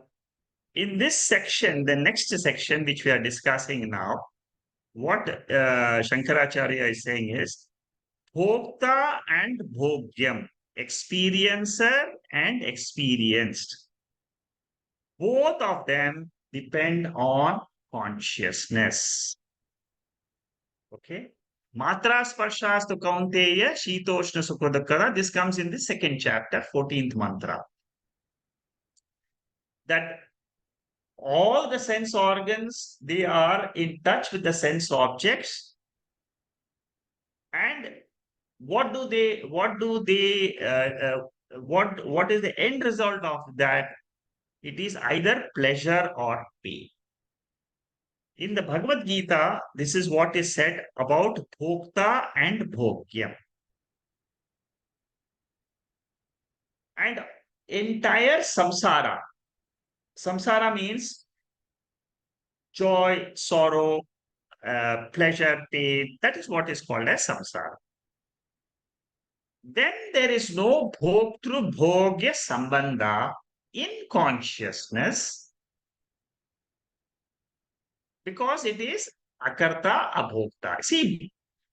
in this section, the next section which we are discussing now, what Shankaracharya is saying is Bhokta and Bhogyam, experiencer and experienced. Both of them depend on consciousness. Okay. Matra Sparshas Kaunteya Shitoshna Sukodakara. This comes in the second chapter, 14th mantra. That all the sense organs, they are in touch with the sense objects. And what is the end result of that? It is either pleasure or pain. In the Bhagavad Gita, this is what is said about Bhokta and Bhogya. And entire samsara. Samsara means joy, sorrow, pleasure, pain. That is what is called as samsara. Then there is no bhoktru bhogya sambandha in consciousness because it is akarta abhokta. See,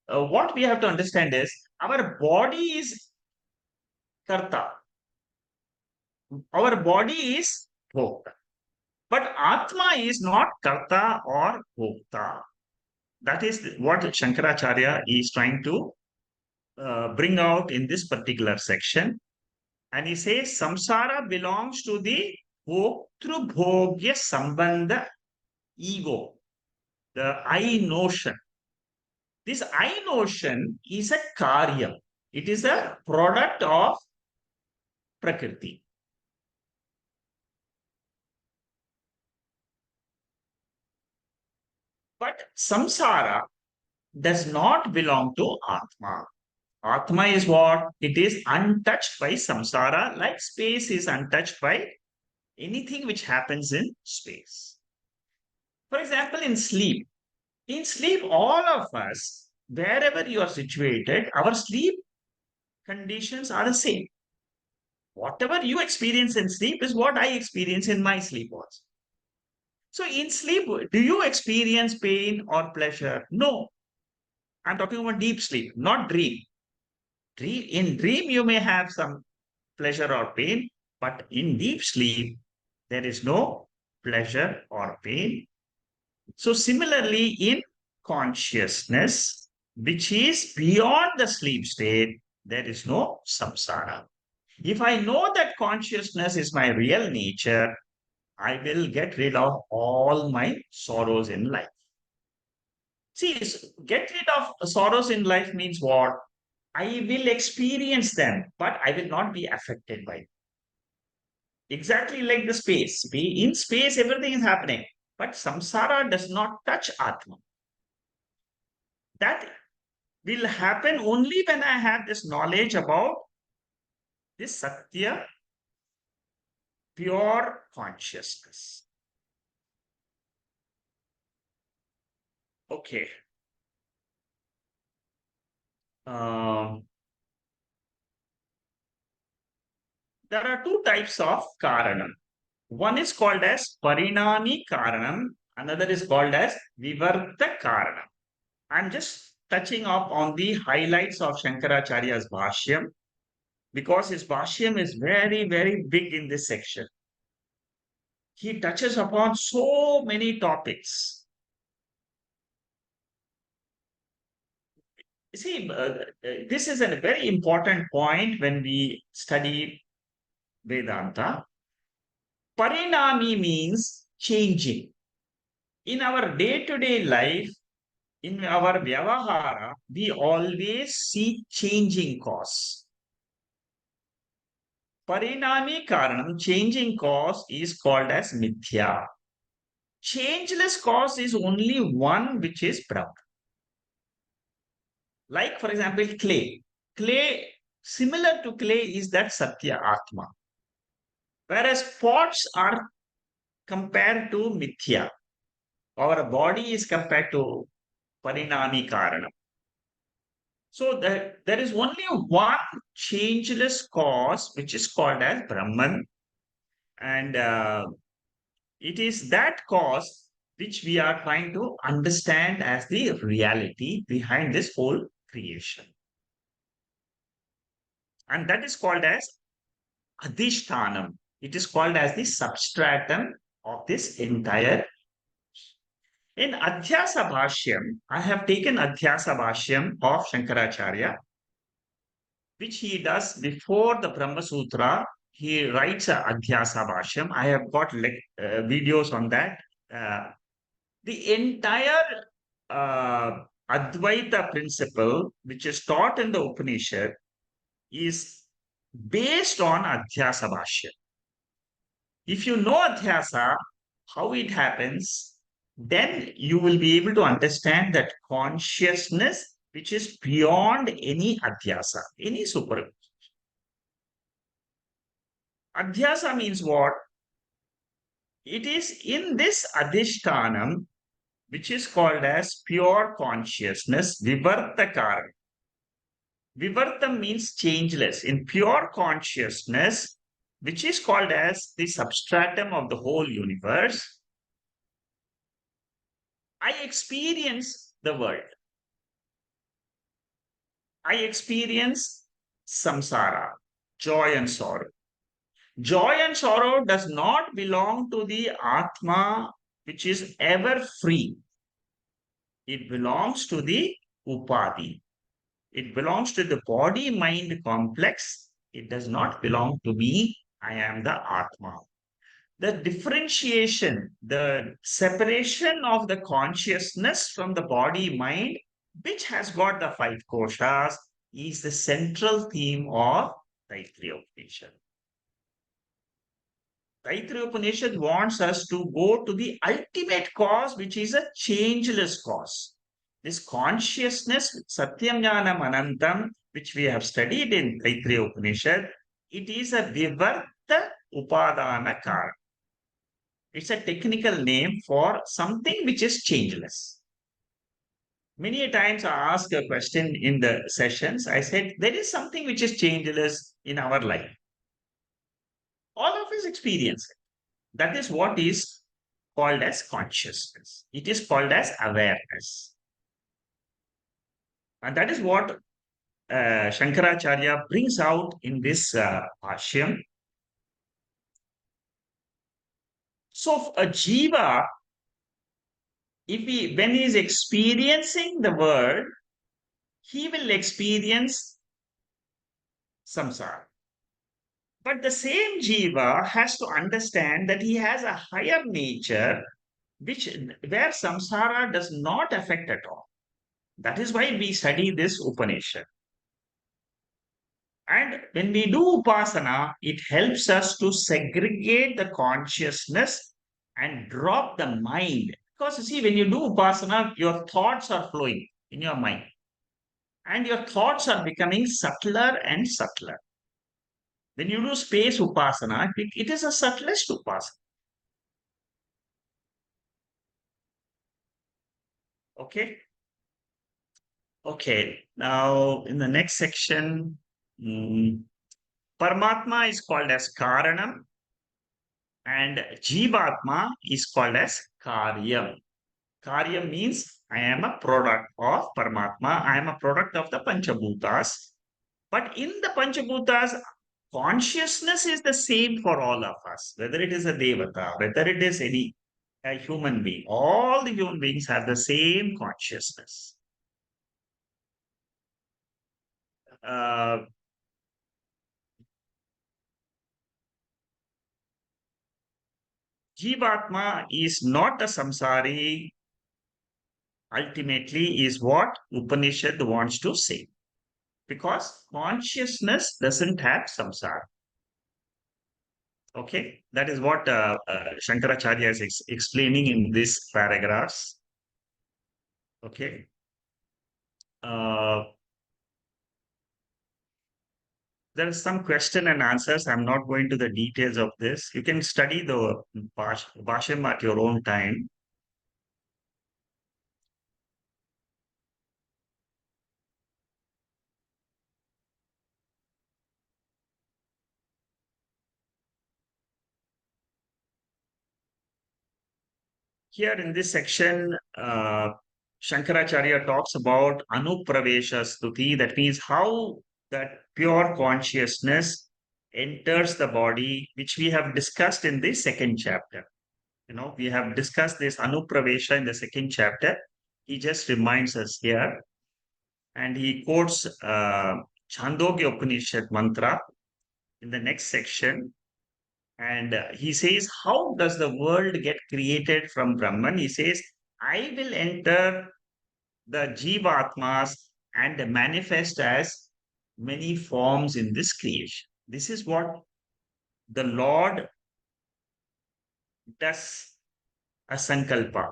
what we have to understand is our body is karta, our body is bhokta, but atma is not karta or bhokta. That is what Shankaracharya is trying to bring out in this particular section. And he says samsara belongs to the bhoktru bhogya sambandha ego, the I notion. This I notion is a karya. It is a product of prakriti. But samsara does not belong to atma. Atma is what? It is untouched by samsara, like space is untouched by anything which happens in space. For example, in sleep, all of us, wherever you are situated, our sleep conditions are the same. Whatever you experience in sleep is what I experience in my sleep also. So in sleep, do you experience pain or pleasure? No. I'm talking about deep sleep, not dream. In dream, you may have some pleasure or pain, but in deep sleep, there is no pleasure or pain. So similarly, in consciousness, which is beyond the sleep state, there is no samsara. If I know that consciousness is my real nature, I will get rid of all my sorrows in life. See, get rid of sorrows in life means what? I will experience them, but I will not be affected by them. Exactly like the space. In space, everything is happening, but samsara does not touch Atma. That will happen only when I have this knowledge about this Satya, pure consciousness. Okay. Um, There are two types of karanam. One is called as parinami karanam, another is called as vivarta karanam. I'm just touching up on the highlights of Shankaracharya's Bhashyam because his Bhashyam is very, very big in this section. He touches upon so many topics. You see, this is a very important point when we study Vedanta. Parinami means changing. In our day to day life, in our vyavahara, we always see changing cause. Parinami karanam, changing cause, is called as mithya. Changeless cause is only one, which is Brahma. Like, for example, clay. Clay, similar to clay, is that Satya Atma. Whereas pots are compared to mithya. Our body is compared to parinami karana. So there is only one changeless cause, which is called as Brahman. And it is that cause which we are trying to understand as the reality behind this whole creation. And that is called as Adhishtanam. It is called as the substratum of this entire. In Adhyasa Bhashyam, I have taken Adhyasa Bhashyam of Shankaracharya, which he does before the Brahma Sutra. He writes a Adhyasa Bhashyam. I have got videos on that. Uh, the entire Advaita principle, which is taught in the Upanishad, is based on Adhyasa Bhashyam. If you know Adhyasa, how it happens, then you will be able to understand that consciousness which is beyond any Adhyasa, any super. Adhyasa means what? It is in this Adhishtanam, which is called as pure consciousness, Vivartakara. Vivartam means changeless. In pure consciousness, which is called as the substratum of the whole universe, I experience the world. I experience samsara, joy and sorrow. Joy and sorrow does not belong to the Atma, which is ever free. It belongs to the Upadi. It belongs to the body-mind complex. It does not belong to me. I am the Atma. The differentiation, the separation of the consciousness from the body-mind, which has got the five koshas, is the central theme of Taittiriya Upanishad. Taittiriya Upanishad wants us to go to the ultimate cause, which is a changeless cause. This consciousness, Satyam Jnanam Anantam, which we have studied in Taittiriya Upanishad, it is a Vivarta Upadana Kara. It's a technical name for something which is changeless. Many times I ask a question in the sessions. I said, there is something which is changeless in our life. All of us experience it. That is what is called as consciousness. It is called as awareness. And that is what Shankaracharya brings out in this Bhashyam. So a jiva, when he is experiencing the world, he will experience samsara. But the same jiva has to understand that he has a higher nature, where samsara does not affect at all. That is why we study this Upanishad. And when we do upasana, it helps us to segregate the consciousness and drop the mind. Because you see, when you do upasana, your thoughts are flowing in your mind. And your thoughts are becoming subtler and subtler. When you do space upasana, it is a subtlest upasana. Okay. Okay. Now, in the next section, Paramatma is called as Karanam and Jivatma is called as Karyam. Karyam means I am a product of Paramatma. I am a product of the Panchabhutas. But in the Panchabhutas, consciousness is the same for all of us, whether it is a Devata, whether it is any a human being. All the human beings have the same consciousness. Uh, Jivatma is not a samsari, ultimately, is what Upanishad wants to say. Because consciousness doesn't have samsara. Okay, that is what Shankaracharya is explaining in this paragraphs. Okay. Uh, there is some question and answers. I'm not going to the details of this. You can study the Bhashyam at your own time. Here in this section, Shankaracharya talks about Anupravesha Stuti. That means how that pure consciousness enters the body, which we have discussed in the second chapter. We have discussed this Anupravesha in the second chapter. He just reminds us here, and he quotes Chandogya Upanishad mantra in the next section. And he says, how does the world get created from Brahman? He says, I will enter the Jivatmas and manifest as many forms in this creation. This is what the Lord does, a sankalpa.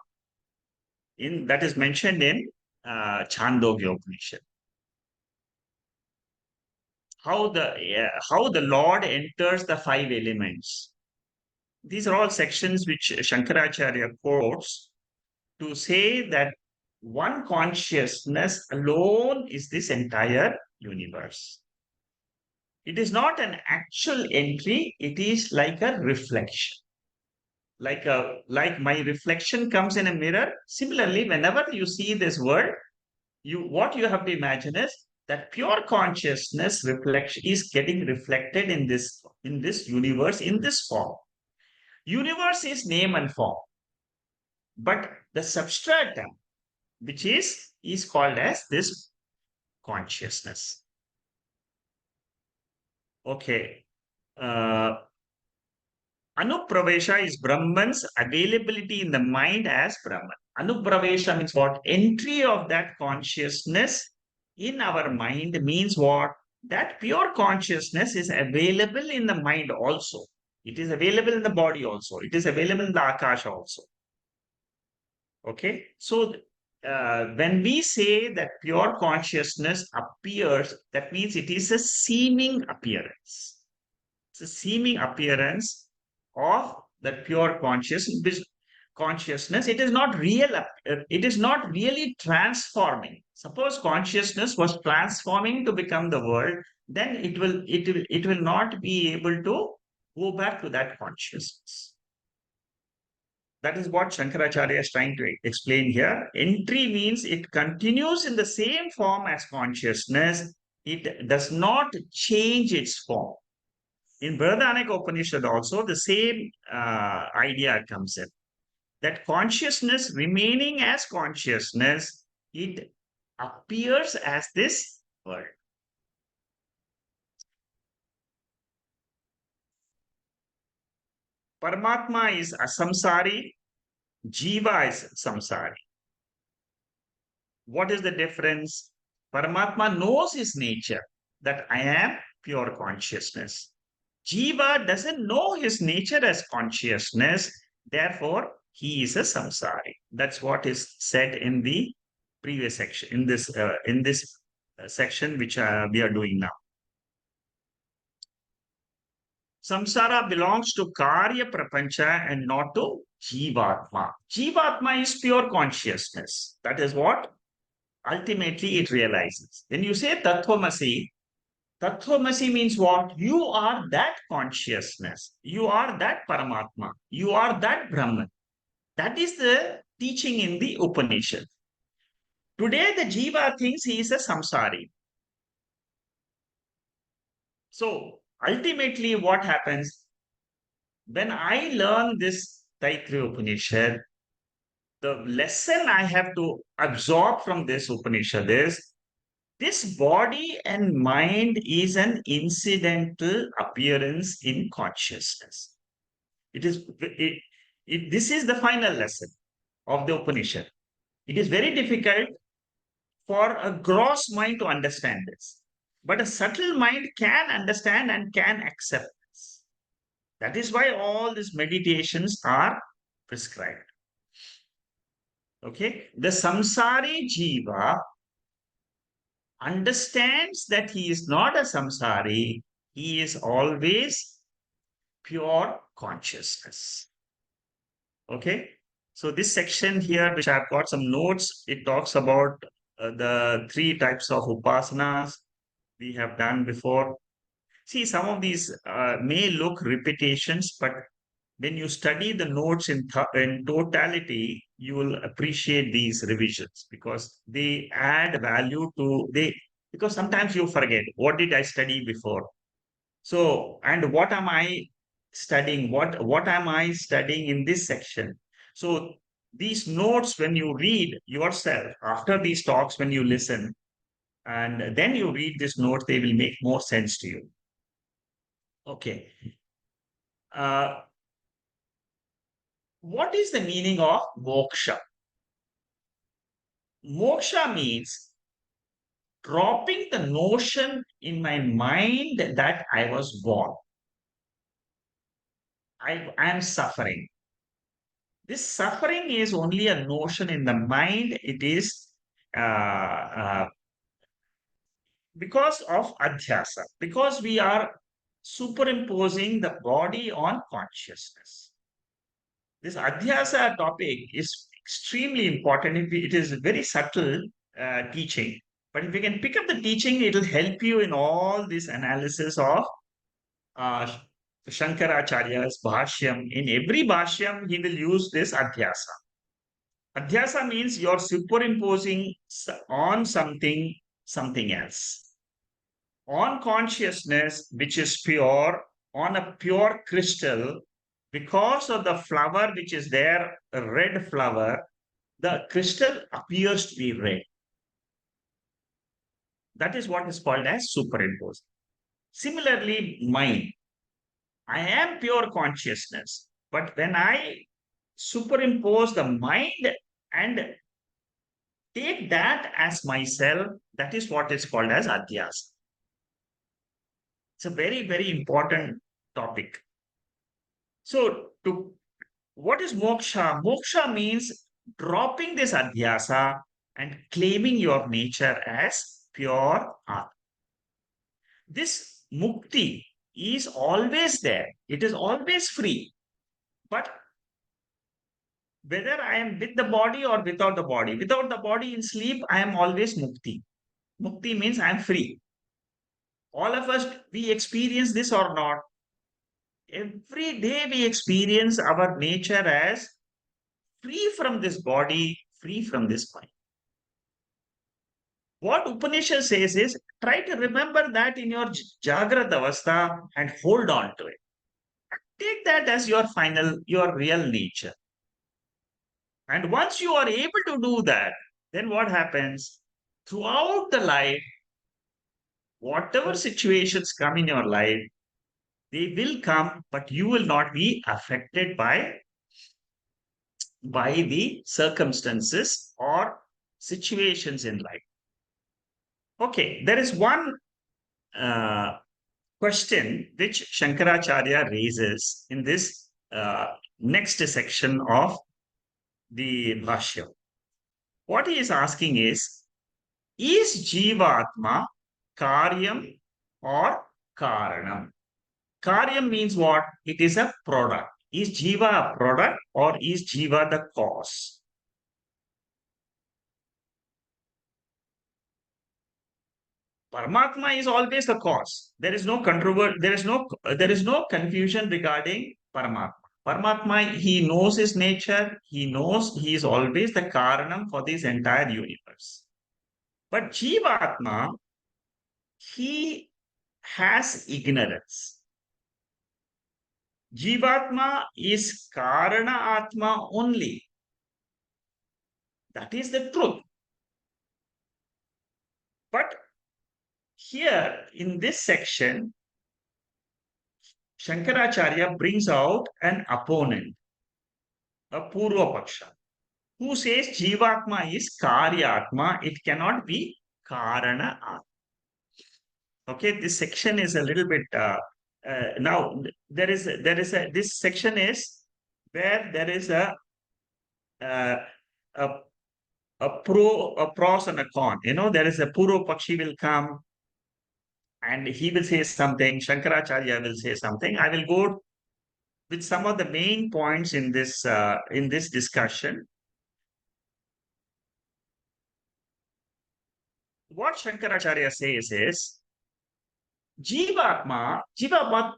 That is mentioned in Chandogya Upanishad. How the Lord enters the five elements. These are all sections which Shankaracharya quotes to say that one consciousness alone is this entire universe. It is not an actual entry, it is like a reflection. Like my reflection comes in a mirror. Similarly, whenever you see this world, what you have to imagine is that pure consciousness reflection is getting reflected in this universe, in this form. Universe is name and form, but the substratum, which is called as this consciousness. Okay. Anupravesha is Brahman's availability in the mind as Brahman. Anupravesha means what? Entry of that consciousness in our mind means what? That pure consciousness is available in the mind also. It is available in the body also. It is available in the Akasha also. Okay. So when we say that pure consciousness appears, that means it is a seeming appearance. It's a seeming appearance of that pure consciousness. It is not real. It is not really transforming. Suppose consciousness was transforming to become the world, then it will not be able to go back to that consciousness. That is what Shankaracharya is trying to explain here. Entry means it continues in the same form as consciousness. It does not change its form. In Brihadaranyaka Upanishad also, the same idea comes in. That consciousness remaining as consciousness, it appears as this world. Paramatma is asamsari, Jiva is samsari. What is the difference? Paramatma knows his nature, that I am pure consciousness. Jiva doesn't know his nature as consciousness, therefore he is a samsari. That's what is said in the previous section, in this section which we are doing now. Samsara belongs to Karya Prapancha and not to Jivatma. Jivatma is pure consciousness. That is what ultimately it realizes. When you say Tattvamasi, Tattvamasi means what? You are that consciousness. You are that Paramatma. You are that Brahman. That is the teaching in the Upanishad. Today, the Jiva thinks he is a samsari. So ultimately, what happens when I learn this Taittiriya Upanishad? The lesson I have to absorb from this Upanishad is this body and mind is an incidental appearance in consciousness. This is the final lesson of the Upanishad. It is very difficult for a gross mind to understand this, but a subtle mind can understand and can accept this. That is why all these meditations are prescribed. Okay, the samsari jiva understands that he is not a samsari, he is always pure consciousness. Okay, so this section here, which I've got some notes, it talks about the three types of upasanas we have done before. See, some of these may look repetitions, but when you study the notes in totality, you will appreciate these revisions because they add value to they because sometimes you forget what did I study before. So, and what am I studying? What am I studying in this section? So these notes, when you read yourself after these talks, when you listen and then you read this note, they will make more sense to you. Okay. Uh, what is the meaning of moksha? Moksha means dropping the notion in my mind that I was born. I am suffering. This suffering is only a notion in the mind. It is because of adhyasa, because we are superimposing the body on consciousness. This adhyasa topic is extremely important. It is very subtle teaching, but if you can pick up the teaching, it will help you in all this analysis of uh, Shankaracharya's Bhashyam. In every Bhashyam, he will use this adhyasa. Adhyasa means you're superimposing on something else. On consciousness, which is pure, on a pure crystal, because of the flower which is there, a red flower, the crystal appears to be red. That is what is called as superimposed. Similarly, mind. I am pure consciousness, but when I superimpose the mind and take that as myself, that is what is called as adhyas. It's a very, very important topic. So, what is moksha? Moksha means dropping this adhyasa and claiming your nature as pure atma. This mukti is always there. It is always free. But whether I am with the body or without the body in sleep, I am always mukti. Mukti means I am free. All of us, we experience this or not. Every day we experience our nature as free from this body, free from this mind. What Upanishad says is try to remember that in your Jagrata Avastha and hold on to it. Take that as your real nature. And once you are able to do that, then what happens? Throughout the life, whatever situations come in your life, they will come, but you will not be affected by the circumstances or situations in life. Okay, there is one uh, question which Shankaracharya raises in this next section of the Bhashya. What he is asking is Jivatma Karyam or Karanam? Karyam means what? It is a product. Is Jiva a product or is Jiva the cause? Paramatma is always the cause. There is no controversy. There is no confusion regarding Paramatma. Paramatma, he knows his nature. He knows he is always the Karanam for this entire universe. But Jivatma, he has ignorance. Jivatma is Karana Atma only. That is the truth. But here in this section, Shankaracharya brings out an opponent, a Purva Paksha, who says Jivatma is Karyatma, it cannot be Karana Atma. Okay, this section is a little bit now this section is where there is uh, a a pros and a con. There is a Purva Pakshi will come and he will say something, Shankaracharya will say something. I will go with some of the main points in this discussion. What Shankaracharya says is Jiva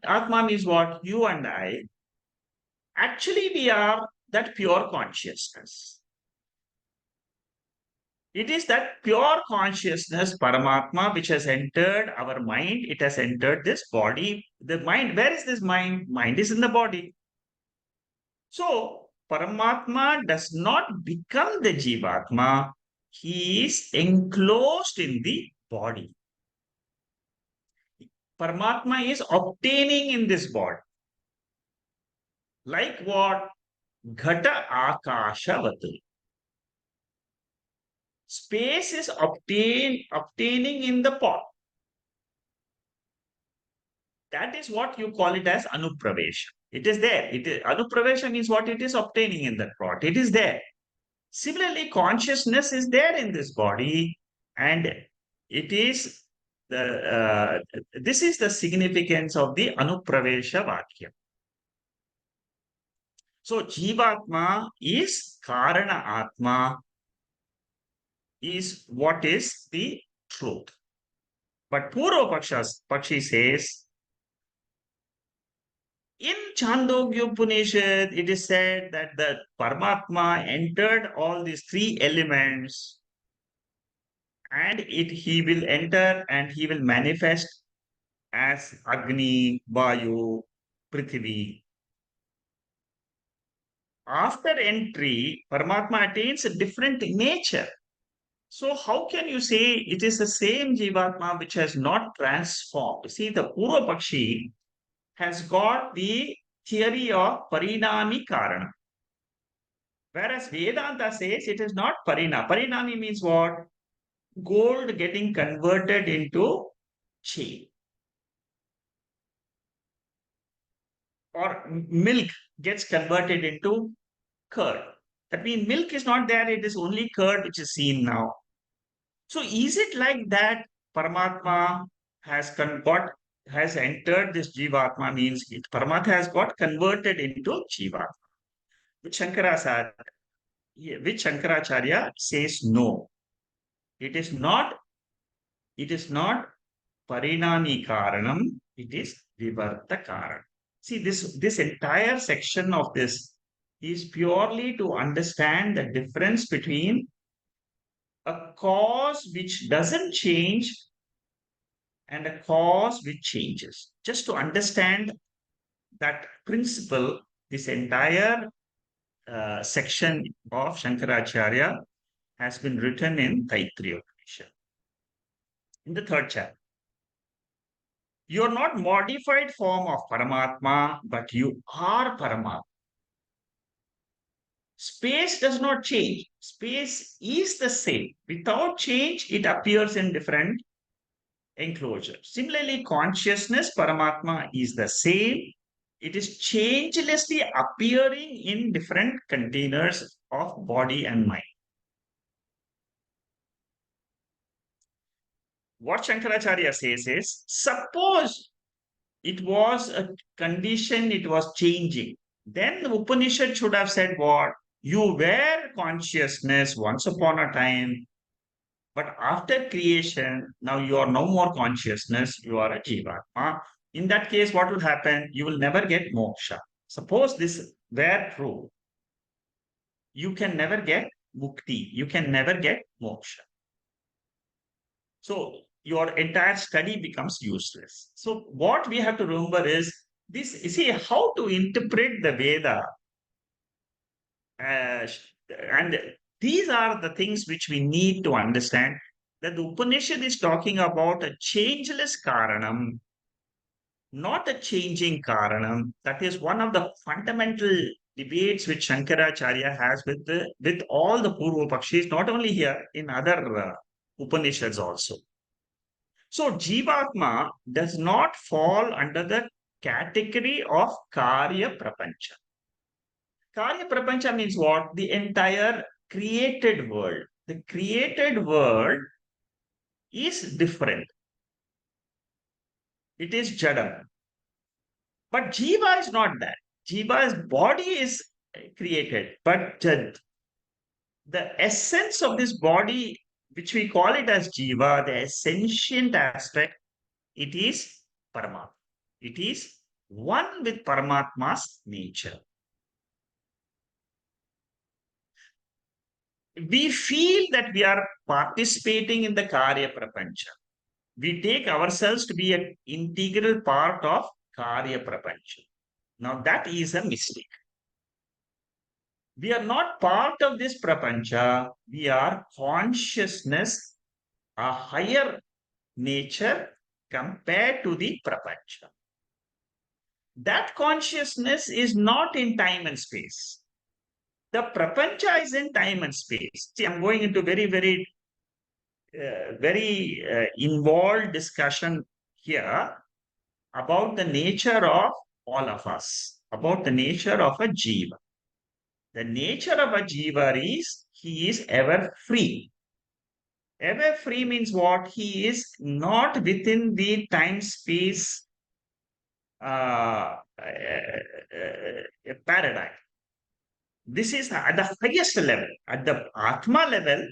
Atma means what? You and I. Actually, we are that pure consciousness. It is that pure consciousness, Paramatma, which has entered our mind. It has entered this body. The mind, where is this mind? Mind is in the body. So, Paramatma does not become the Jivatma. He is enclosed in the body. Paramatma is obtaining in this body. Like what? Ghata Akashavatu. Space is obtaining in the pot. That is what you call it as anupravesha. It is there. Anupravesha means what? It is obtaining in that pot. It is there. Similarly, consciousness is there in this body, and it is this is the significance of the anupravesha vakya. So, Jivatma is Karana Atma, is what is the truth. But Purva Pakshi says, in Chandogya Upanishad, it is said that the Paramatma entered all these three elements and he will enter and he will manifest as Agni, Vayu, Prithvi. After entry, Paramatma attains a different nature. So how can you say it is the same Jivatma which has not transformed? See, the Purva Pakshi has got the theory of Parinami Karana. Whereas Vedanta says it is not Parina. Parinami means what? Gold getting converted into chain. Or milk gets converted into curd. That means milk is not there, it is only curd which is seen now. So is it like that Paramatma has entered this Jivatma, means Paramatma has got converted into Jivatma? Which Shankaracharya says no. It is not Parinami Karanam, it is Vivarta Karanam. See, this entire section of this is purely to understand the difference between a cause which doesn't change and a cause which changes. Just to understand that principle, this entire section of Shankaracharya has been written in Taittriya Bashyam. In the third chapter, you are not modified form of Paramatma, but you are Paramatma. Space does not change. Space is the same. Without change, it appears in different enclosures. Similarly, consciousness, Paramatma, is the same. It is changelessly appearing in different containers of body and mind. What Shankaracharya says is, suppose it was a condition, it was changing. Then the Upanishad should have said what? You were consciousness once upon a time. But after creation, now you are no more consciousness, you are a jivatma. In that case, what will happen? You will never get moksha. Suppose this were true, you can never get mukti, you can never get moksha. So your entire study becomes useless. So what we have to remember is this, you see, how to interpret the Veda. Uh, and these are the things which we need to understand, that the Upanishad is talking about a changeless Karanam, not a changing Karanam. That is one of the fundamental debates which Shankaracharya has with all the Purva Pakshis, not only here, in other Upanishads also. So Jivatma does not fall under the category of Karya Prapancha. Karya Prapancha means what? The entire created world. The created world is different. It is Jadam. But Jiva is not that. Jiva's body is created, but the essence of this body, which we call it as Jiva, the sentient aspect, it is Paramatma. It is one with Paramatma's nature. We feel that we are participating in the Karya Prapancha. We take ourselves to be an integral part of Karya Prapancha. Now that is a mistake. We are not part of this Prapancha. We are consciousness, a higher nature compared to the Prapancha. That consciousness is not in time and space. The Prapancha is in time and space. See, I'm going into very involved discussion here about the nature of all of us, about the nature of a jiva. The nature of a jiva is he is ever free. Ever free means what? He is not within the time space paradigm. This is at the highest level. At the Atma level,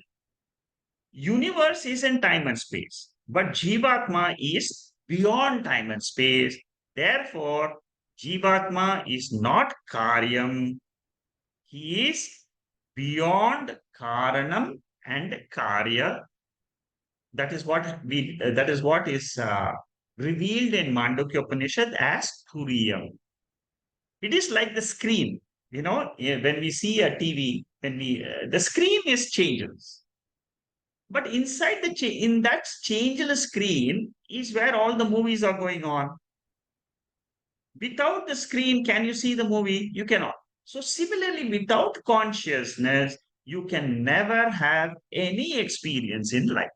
universe is in time and space, but Jivatma is beyond time and space. Therefore, Jivatma is not Karyam. He is beyond Karanam and Karya. That is what is revealed in Mandukya Upanishad as Turiyam. It is like the screen. When we see a TV, the screen is changes. But inside in that changeless screen is where all the movies are going on. Without the screen, can you see the movie? You cannot. So similarly, without consciousness, you can never have any experience in life.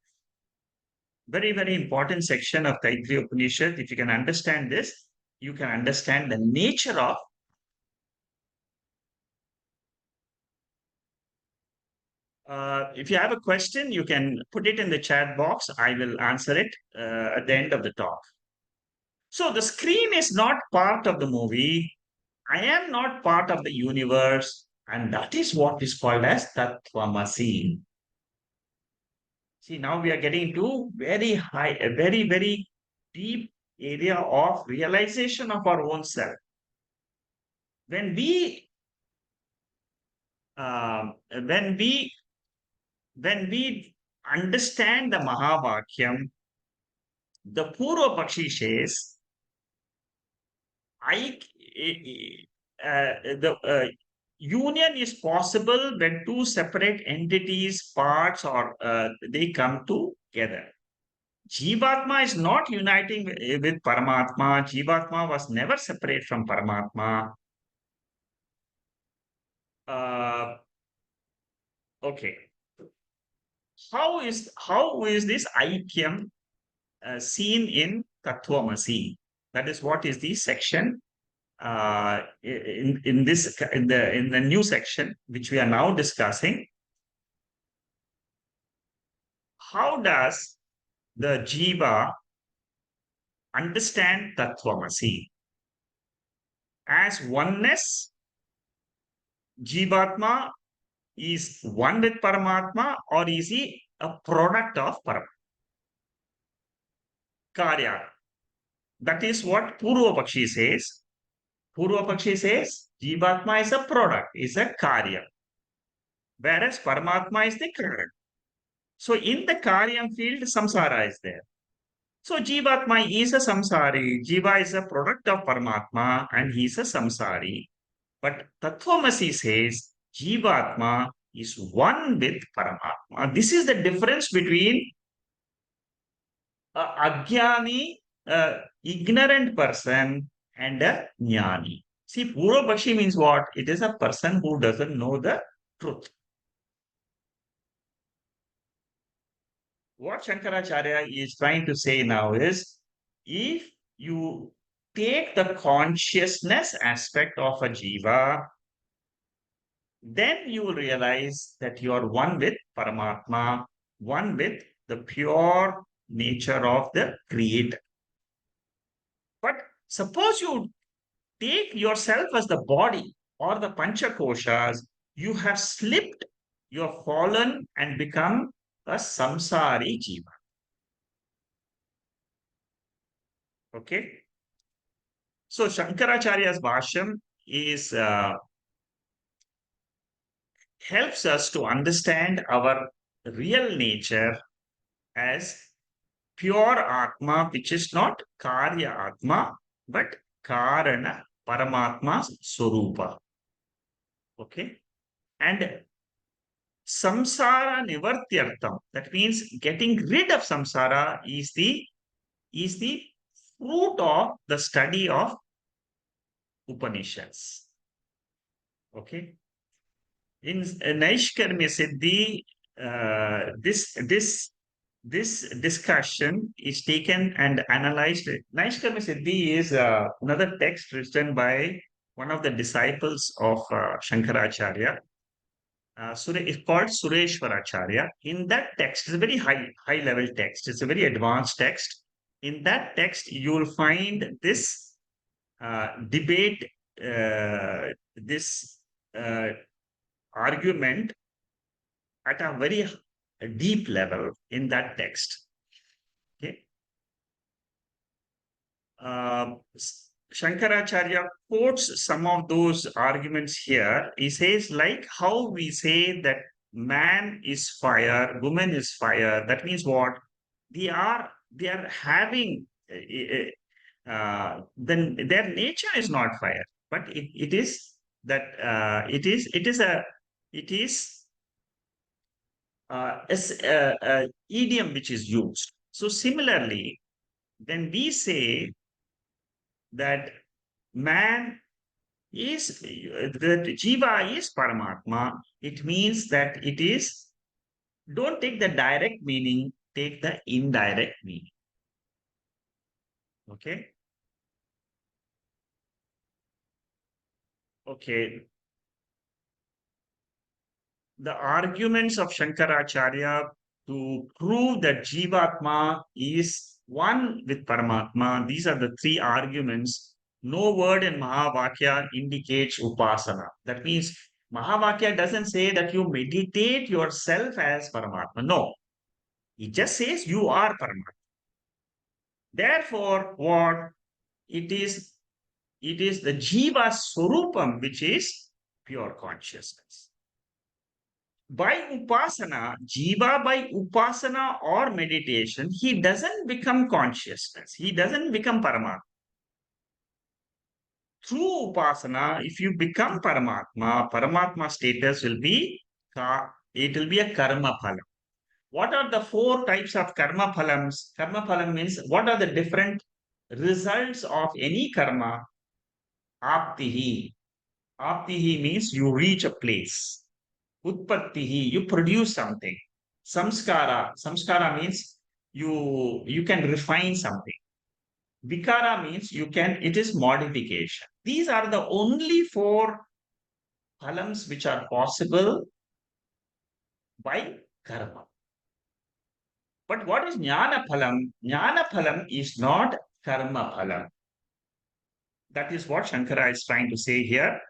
Very, very important section of Taittriya Upanishad. If you can understand this, you can understand the nature of. If you have a question, you can put it in the chat box. I will answer it at the end of the talk. So the screen is not part of the movie. I am not part of the universe. And that is what is called as Tattvamasi. See, now we are getting to very high, a very, very deep area of realization of our own self. When we uh, when we when we understand the Mahavakyam, the Purva Pakshi says, the union is possible when two separate entities, parts, or they come together. Jivatma is not uniting with Paramatma. Jivatma was never separate from Paramatma. Uh, okay. How is this Aikyam seen in Tattvamasi? That is what is the section in the new section which we are now discussing. How does the jiva understand Tattvamasi? As oneness, Jivatma is one with Paramatma, or is he a product of Karya. That is what Purva Pakshi says. Purva Pakshi says Jivatma is a product, is a Karya, whereas Paramatma is the Karya. So in the Karyam field, samsara is there. So Jivatma is a samsari. Jiva is a product of Paramatma and he is a samsari. But Tattvamasi says Jivatma is one with Paramatma. This is the difference between a Ajnani, a ignorant person, and a Jnani. See, Purvapakshi means what? It is a person who doesn't know the truth. What Shankaracharya is trying to say now is if you take the consciousness aspect of a jiva, then you will realize that you are one with Paramatma, one with the pure nature of the Creator. But suppose you take yourself as the body or the Panchakoshas, you have slipped, you have fallen and become a samsari jiva. Okay? So Shankaracharya's Bhashyam is helps us to understand our real nature as pure Atma, which is not Karya Atma, but Karana Paramatma Swarupa. Okay? And samsara nivartyartam, that means getting rid of samsara is the fruit of the study of Upanishads. Okay? In Naishkarmya Siddhi, this discussion is taken and analyzed. Naishkarmya Siddhi is another text written by one of the disciples of Shankaracharya. It's called Sureshwaracharya. In that text, it's a very high level text. It's a very advanced text. In that text, you will find this debate, this argument at a very deep level in that text. Okay. Shankaracharya quotes some of those arguments here. He says, like how we say that man is fire, woman is fire. That means what? They are having then their nature is not fire, but it is that it is a idiom which is used. So similarly, when we say that man is that jiva is Paramatma, it means that it is, don't take the direct meaning, take the indirect meaning. Okay. Okay. The arguments of Shankaracharya to prove that Jivatma is one with Paramatma, these are the three arguments. No word in Mahavakya indicates Upasana. That means Mahavakya doesn't say that you meditate yourself as Paramatma. No. It just says you are Paramatma. Therefore, what? It is the Jiva Swarupam, which is pure consciousness. By upasana, jiva by upasana or meditation, he doesn't become consciousness. He doesn't become Paramatma. Through upasana, if you become Paramatma, Paramatma status will be, it will be a karma phalam. What are the four types of karma phalams? Karma phalam means what are the different results of any karma? Aptihi. Aptihi means you reach a place. Utpattihi, you produce something. Samskara means you can refine something. Vikara means it is modification. These are the only four phalams which are possible by karma. But what is jnana phalam? Jnana phalam is not karma phalam. That is what Shankara is trying to say here,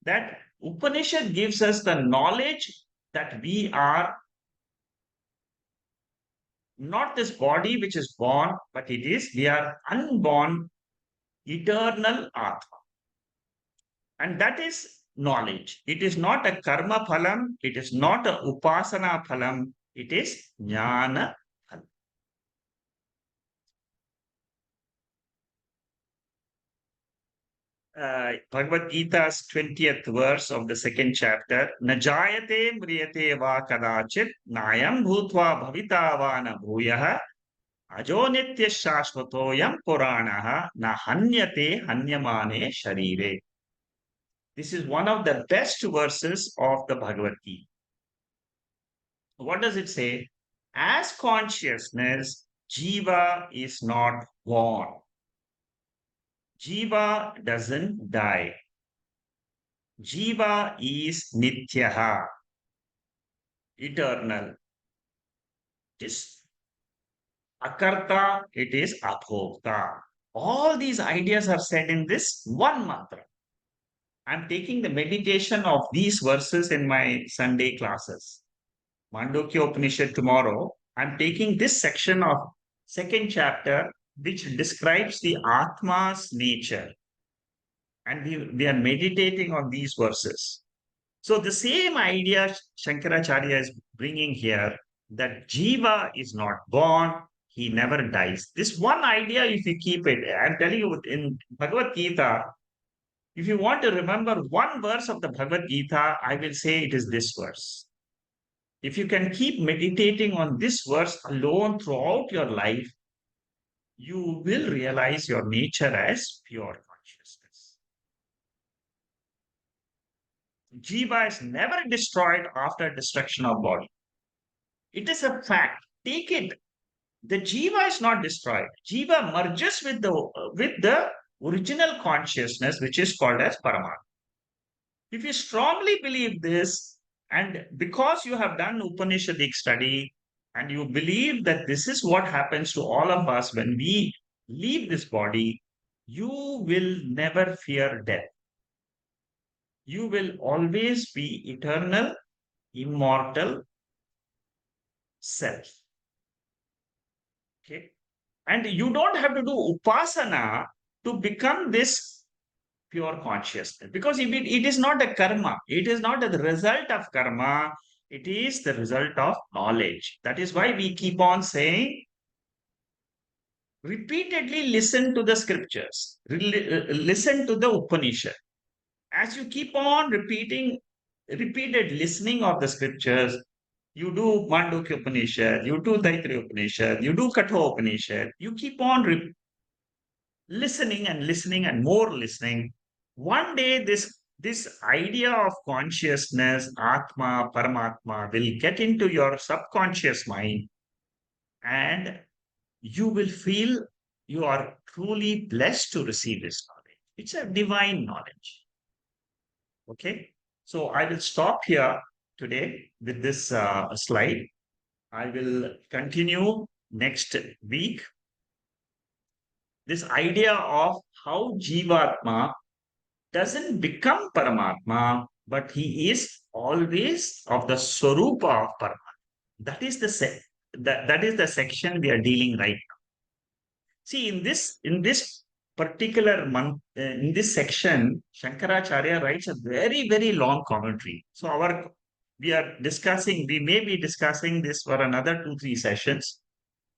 that Upanishad gives us the knowledge that we are Not this body which is born, but we are unborn, eternal Atma. And that is knowledge. It is not a karma phalam, it is not a upasana phalam, it is jnana phalam. Bhagavad Gita's 20th verse of the second chapter, Najayate mriyate va kadachit, nayam bhutva bhavita va na bhuyah, ajo nitya shashvatoyam puranaha, na hanyate hanyamane sharire. This is one of the best verses of the Bhagavad Gita. What does it say? As consciousness, Jiva is not born. Jiva doesn't die. Jiva is Nityaha, eternal. It is Akarta, it is Abhokta. All these ideas are said in this one mantra. I'm taking the meditation of these verses in my Sunday classes. Mandukya Upanishad tomorrow. I'm taking this section of second chapter, which describes the Atma's nature. And we are meditating on these verses. So the same idea Shankaracharya is bringing here, that Jiva is not born, he never dies. This one idea, if you keep it, I'm telling you, in Bhagavad Gita, if you want to remember one verse of the Bhagavad Gita, I will say it is this verse. If you can keep meditating on this verse alone throughout your life, you will realize your nature as pure consciousness. Jiva is never destroyed after destruction of body. It is a fact. Take it. The jiva is not destroyed. Jiva merges with the original consciousness, which is called as Paramatma. If you strongly believe this, and because you have done Upanishadic study, and you believe that this is what happens to all of us when we leave this body, you will never fear death. You will always be eternal, immortal self. Okay. And you don't have to do upasana to become this pure consciousness, because it is not a karma. It is not the result of karma. It is the result of knowledge. That is why we keep on saying, repeatedly listen to the scriptures, listen to the Upanishad. As you keep on repeated listening of the scriptures, you do Mandukya Upanishad, you do Taittriya Upanishad, you do Katha Upanishad, you keep on listening and listening and more listening. One day, this idea of consciousness, Atma, Paramatma, will get into your subconscious mind, and you will feel you are truly blessed to receive this knowledge. It's a divine knowledge. Okay. So I will stop here today with this slide. I will continue next week. This idea of how Jivatma doesn't become Paramatma, but he is always of the Swarupa of Paramatma. That is that is the section we are dealing right now. See, in this particular month, in this section, Shankaracharya writes a very long commentary. So we may be discussing this for another 2-3 sessions,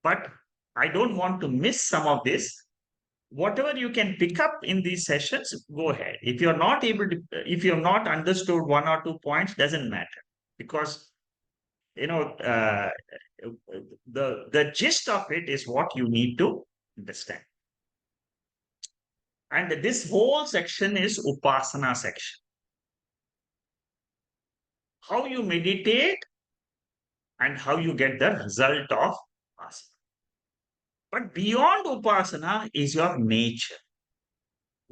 but I don't want to miss some of this. Whatever you can pick up in these sessions, go ahead. If you're not able to, if you've not understood 1 or 2 points, doesn't matter, because the gist of it is what you need to understand. And this whole section is Upasana section. How you meditate and how you get the result of Upasana. But beyond Upasana is your nature.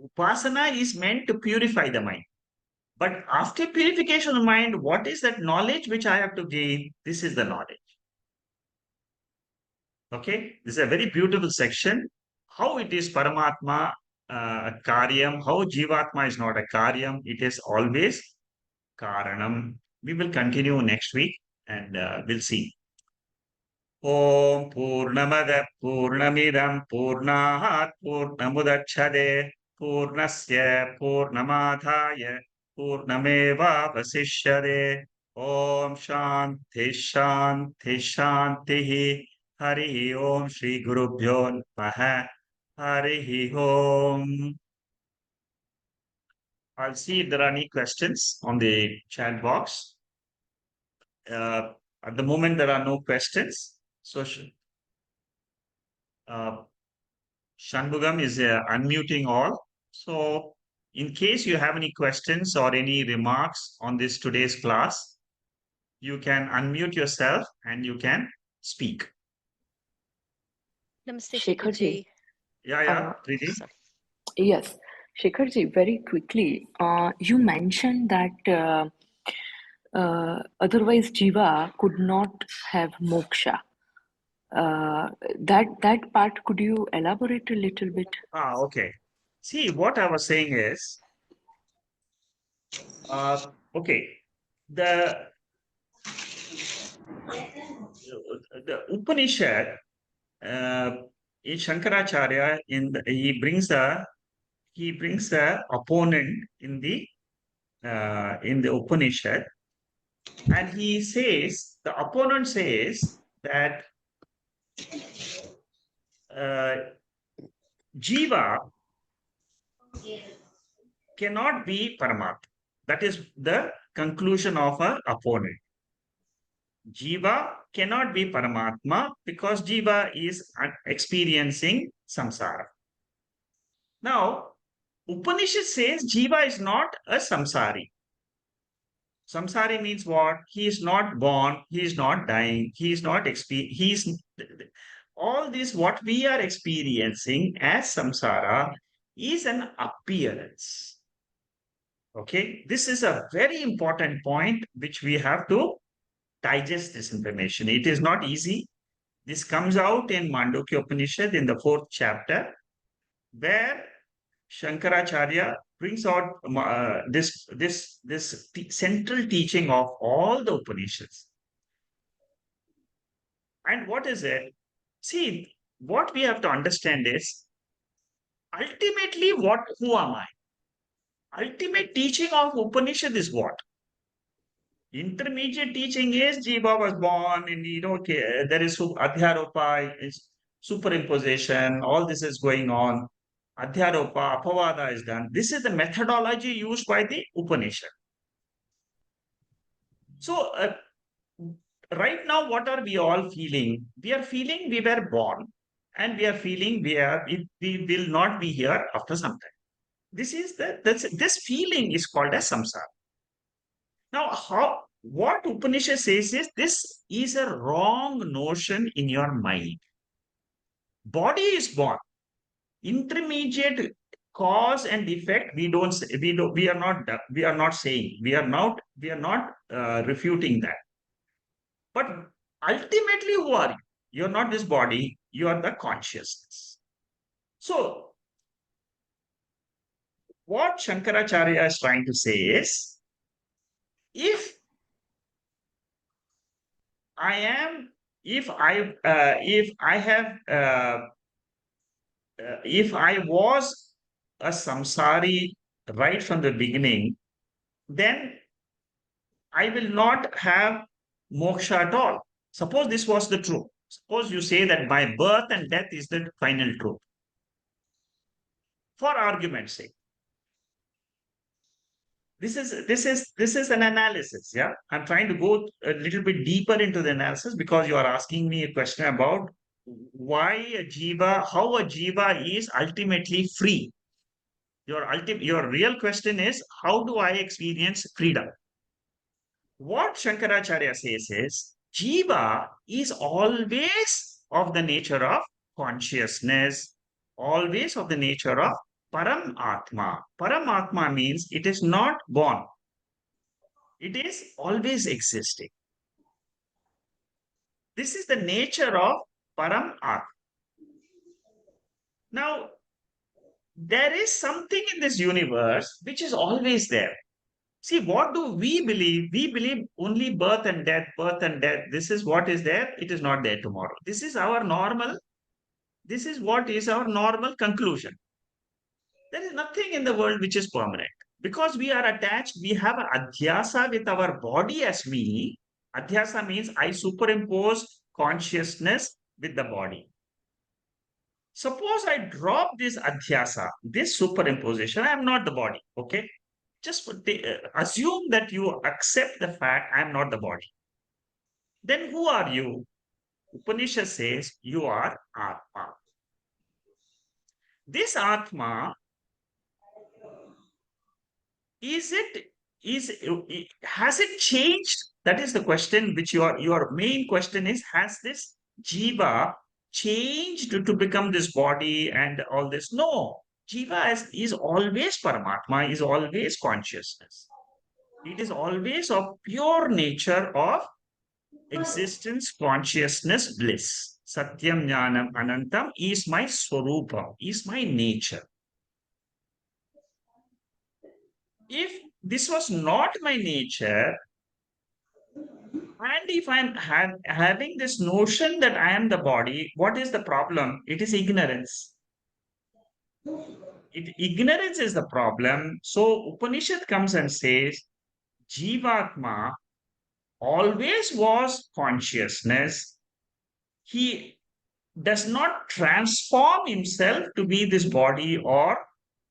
Upasana is meant to purify the mind. But after purification of the mind, what is that knowledge which I have to gain? This is the knowledge. Okay, this is a very beautiful section. How it is Paramatma Karyam, how Jivatma is not a Karyam, it is always Karanam. We will continue next week, and we'll see. Om Purnamada Purnamidam Purnahat Purnamudachade Purnasya Purnamadhaya Purnameva Vasishyade Om Shanti Shanti Shanti Hari Om Shri Gurubhyo Namaha Hari Om. I'll see if there are any questions on the chat box. Uh, at the moment, there are no questions. So, uh, Shanmugam is unmuting all. So, in case you have any questions or any remarks on this today's class, you can unmute yourself and you can speak. Namaste, Shekharji. Shekharji. Yeah, Preeti. Sorry. Yes, Shekharji, very quickly, you mentioned that otherwise Jiva could not have moksha. That part, could you elaborate a little bit? Okay. See, what I was saying is, okay, the the Upanishad uh, in Shankaracharya he brings the opponent in the Upanishad, and the opponent says that uh, Jiva cannot be Paramatma. That is the conclusion of an opponent. Jiva cannot be Paramatma because Jiva is experiencing samsara. Now, Upanishad says Jiva is not a samsari. Samsari means what? He is not born, he is not dying, he is not all this what we are experiencing as samsara is an appearance. Okay, this is a very important point which we have to digest this information. It is not easy. This comes out in Mandukya Upanishad in the 4th chapter, where Shankaracharya brings out this central teaching of all the Upanishads. And what is it? See, what we have to understand is ultimately who am I? Ultimate teaching of Upanishad is what? Intermediate teaching is Jiva was born and there is Adhyaropa, is superimposition, all this is going on. Adhyaropa, Apavada is done. This is the methodology used by the Upanishad. So, right now, what are we all feeling? We are feeling we were born, and we are feeling we will not be here after some time. This feeling is called as samsara. Now, what Upanishad says is this is a wrong notion in your mind. Body is born. Intermediate cause and effect we are not saying, we are not refuting that. But ultimately, who are you? You're not this body, you are the consciousness. So, what Shankaracharya is trying to say is, if I am, if I have, if I was a samsari right from the beginning, then I will not have moksha at all. Suppose this was the truth. Suppose you say that my birth and death is the final truth. For argument's sake, this is an analysis. Yeah, I'm trying to go a little bit deeper into the analysis because you are asking me a question about how a jiva is ultimately free. Your real question is, how do I experience freedom? What Shankaracharya says is, Jiva is always of the nature of consciousness, always of the nature of Paramatma. Paramatma means it is not born, it is always existing. This is the nature of Paramatma. Now, there is something in this universe which is always there. See, what do we believe? We believe only birth and death, birth and death. This is what is there. It is not there tomorrow. This is what is our normal conclusion. There is nothing in the world which is permanent. Because we are attached, we have an adhyasa with our body as me. Adhyasa means I superimpose consciousness with the body. Suppose I drop this adhyasa, this superimposition, I am not the body. Okay. Just assume that you accept the fact I am not the body. Then who are you? Upanishad says you are Atma. This Atma, is it is has it changed? That is the question which your main question is, has this jiva changed to become this body and all this? No. Jiva is always Paramatma, is always consciousness. It is always of pure nature of existence, consciousness, bliss. Satyam Jnanam Anantam is my swarupa, is my nature. If this was not my nature, and if I'm having this notion that I am the body, what is the problem? It is ignorance. Ignorance is the problem. So Upanishad comes and says, Jivatma always was consciousness. He does not transform himself to be this body or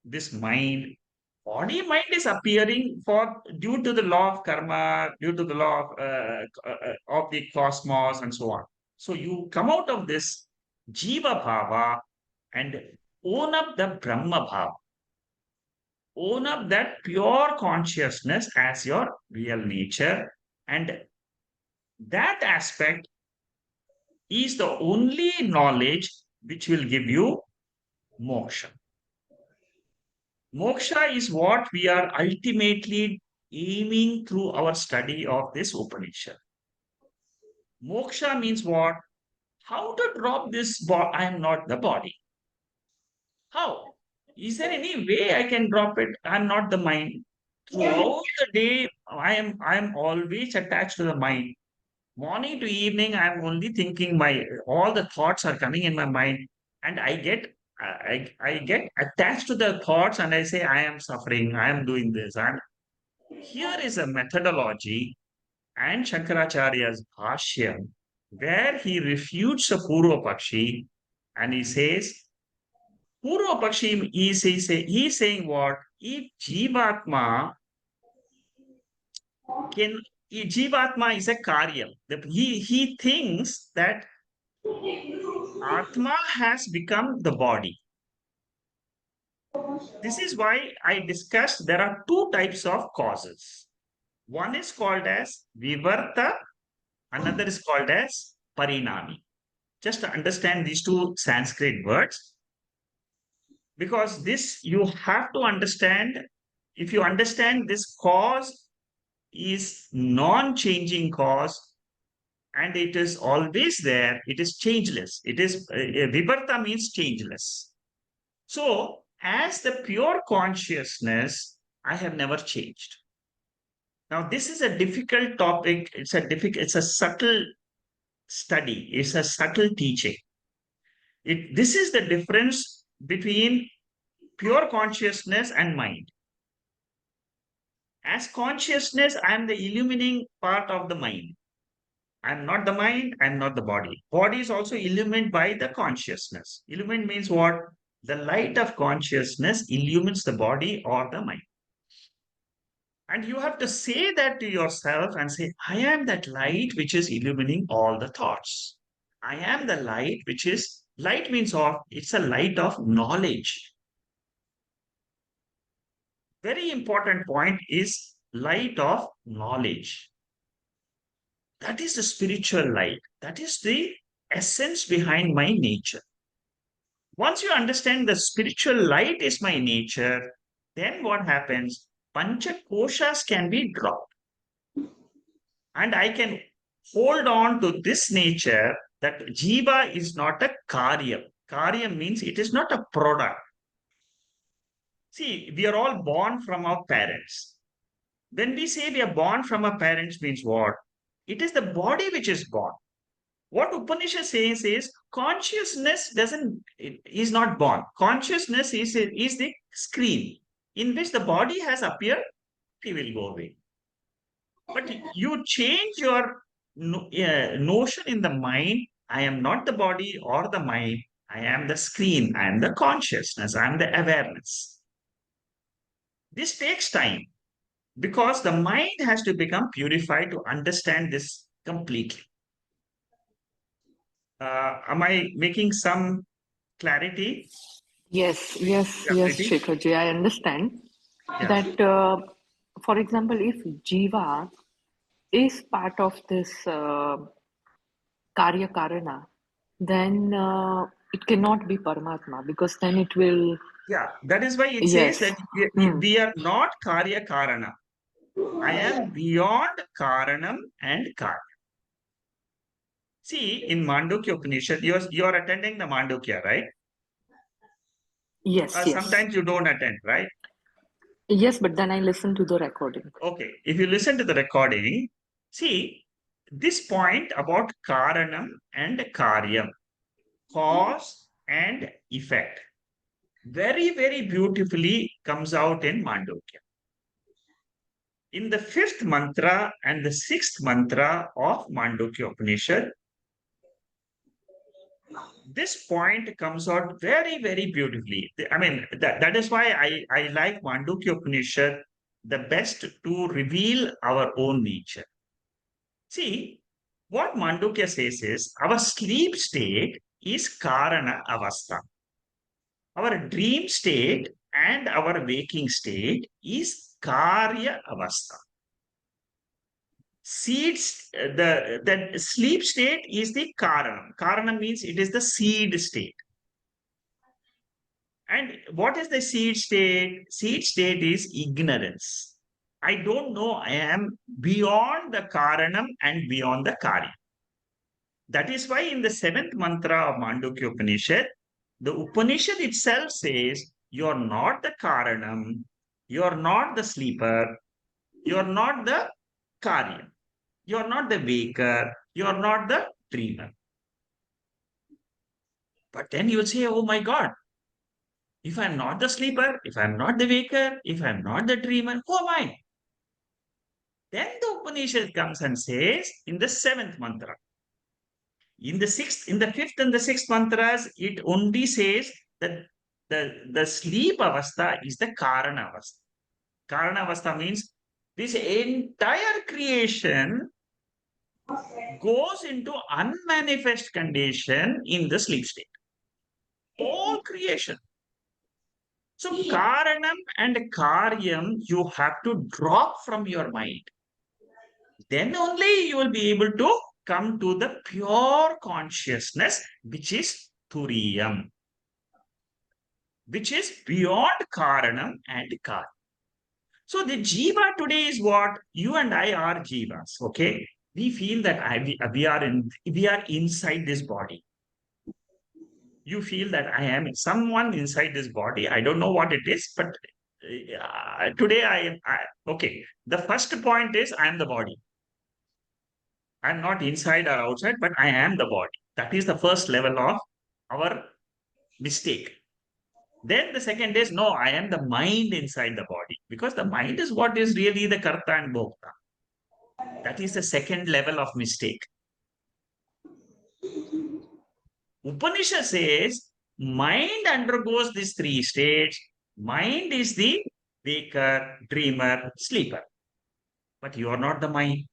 this mind. Body mind is appearing for due to the law of karma, due to the law of the cosmos, and so on. So you come out of this jiva bhava and own up the brahma bhava, own up that pure consciousness as your real nature, and that aspect is the only knowledge which will give you moksha. Moksha is what we are ultimately aiming through our study of this Upanishad. Moksha means what? How to drop this I am not the body. How? Is there any way I can drop it? I'm not the mind. Throughout the day, I am always attached to the mind. Morning to evening, I'm only thinking my all the thoughts are coming in my mind, and I get attached to the thoughts, and I say I am suffering, I am doing this. And here is a methodology and Shankaracharya's Bhashyam where he refutes the Purva Pakshi, and he says, Purva Pakshi he's saying what? If Jivatma can Jivatma is a Karyam. He thinks that Atma has become the body. This is why I discussed there are two types of causes. One is called as Vivarta, another is called as Parinami. Just to understand these two Sanskrit words, because this you have to understand. If you understand this cause is non-changing cause, and it is always there, it is changeless. It is Vivarta means changeless. So, as the pure consciousness, I have never changed. Now, this is a difficult topic. It's a subtle study. It's a subtle teaching. This is the difference between pure consciousness and mind. As consciousness, I am the illumining part of the mind. I'm not the mind, I'm not the body. Body is also illumined by the consciousness. Illumined means what? The light of consciousness illumines the body or the mind. And you have to say that to yourself and say, I am that light which is illumining all the thoughts. I am the light which is, light means what? It's a light of knowledge. Very important point is light of knowledge. That is the spiritual light. That is the essence behind my nature. Once you understand the spiritual light is my nature, then what happens? Pancha koshas can be dropped. And I can hold on to this nature that jiva is not a karyam. Karyam means it is not a product. See, we are all born from our parents. When we say we are born from our parents means what? It is the body which is born. What Upanishad says is consciousness is not born. Consciousness is the screen in which the body has appeared, it will go away. But you change your notion in the mind. I am not the body or the mind. I am the screen. I am the consciousness. I am the awareness. This takes time because the mind has to become purified to understand this completely. Am I making some clarity? Yes, yes, Yeah, yes, Preeti? Shekharji, I understand Yeah, that, for example, if Jiva is part of this Karya Karana, then it cannot be Paramatma because then it will, yeah. That is why it says yes. that Hmm. we are not Karya Karana. I am beyond Karanam and Karya. See, in Mandukya Upanishad, you're attending the Mandukya, right? Yes, yes. Sometimes you don't attend, right? Yes, but then I listen to the recording. Okay. If you listen to the recording, see this point about Karanam and Karyam, cause and effect, very, very beautifully comes out in Mandukya. In the fifth mantra and the sixth mantra of Mandukya Upanishad, this point comes out very, very beautifully. I mean, that is why I like Mandukya Upanishad the best to reveal our own nature. See, what Mandukya says is our sleep state is Karana Avastha. Our dream state and our waking state is Karya Avastha. The sleep state is the Karanam. Karanam means it is the seed state. And what is the seed state? Seed state is ignorance. I don't know. I am beyond the Karanam and beyond the Karya. That is why in the seventh mantra of Mandukya Upanishad, the Upanishad itself says, you're not the Karanam, you're not the sleeper, you're not the Karya, you're not the waker, you're not the dreamer. But then you'll say, oh my God, if I'm not the sleeper, if I'm not the waker, if I'm not the dreamer, who am I? Then the Upanishad comes and says in the seventh mantra, in the fifth and the sixth mantras, it only says that the sleep avastha is the karana avastha. Karana avastha means this entire creation goes into unmanifest condition in the sleep state. All creation. So karanam and karyam you have to drop from your mind. Then only you will be able to come to the pure consciousness, which is Turiyam, which is beyond Karanam and Karma. So the Jiva today is what you and I are Jivas. Okay, we feel that we are inside this body. You feel that I am someone inside this body. I don't know what it is, but today okay. The first point is I am the body. I'm not inside or outside, but I am the body. That is the first level of our mistake. Then the second is no, I am the mind inside the body because the mind is what is really the karta and bhokta. That is the second level of mistake. Upanishad says mind undergoes these three states. Mind is the waker, dreamer, sleeper. But you are not the mind.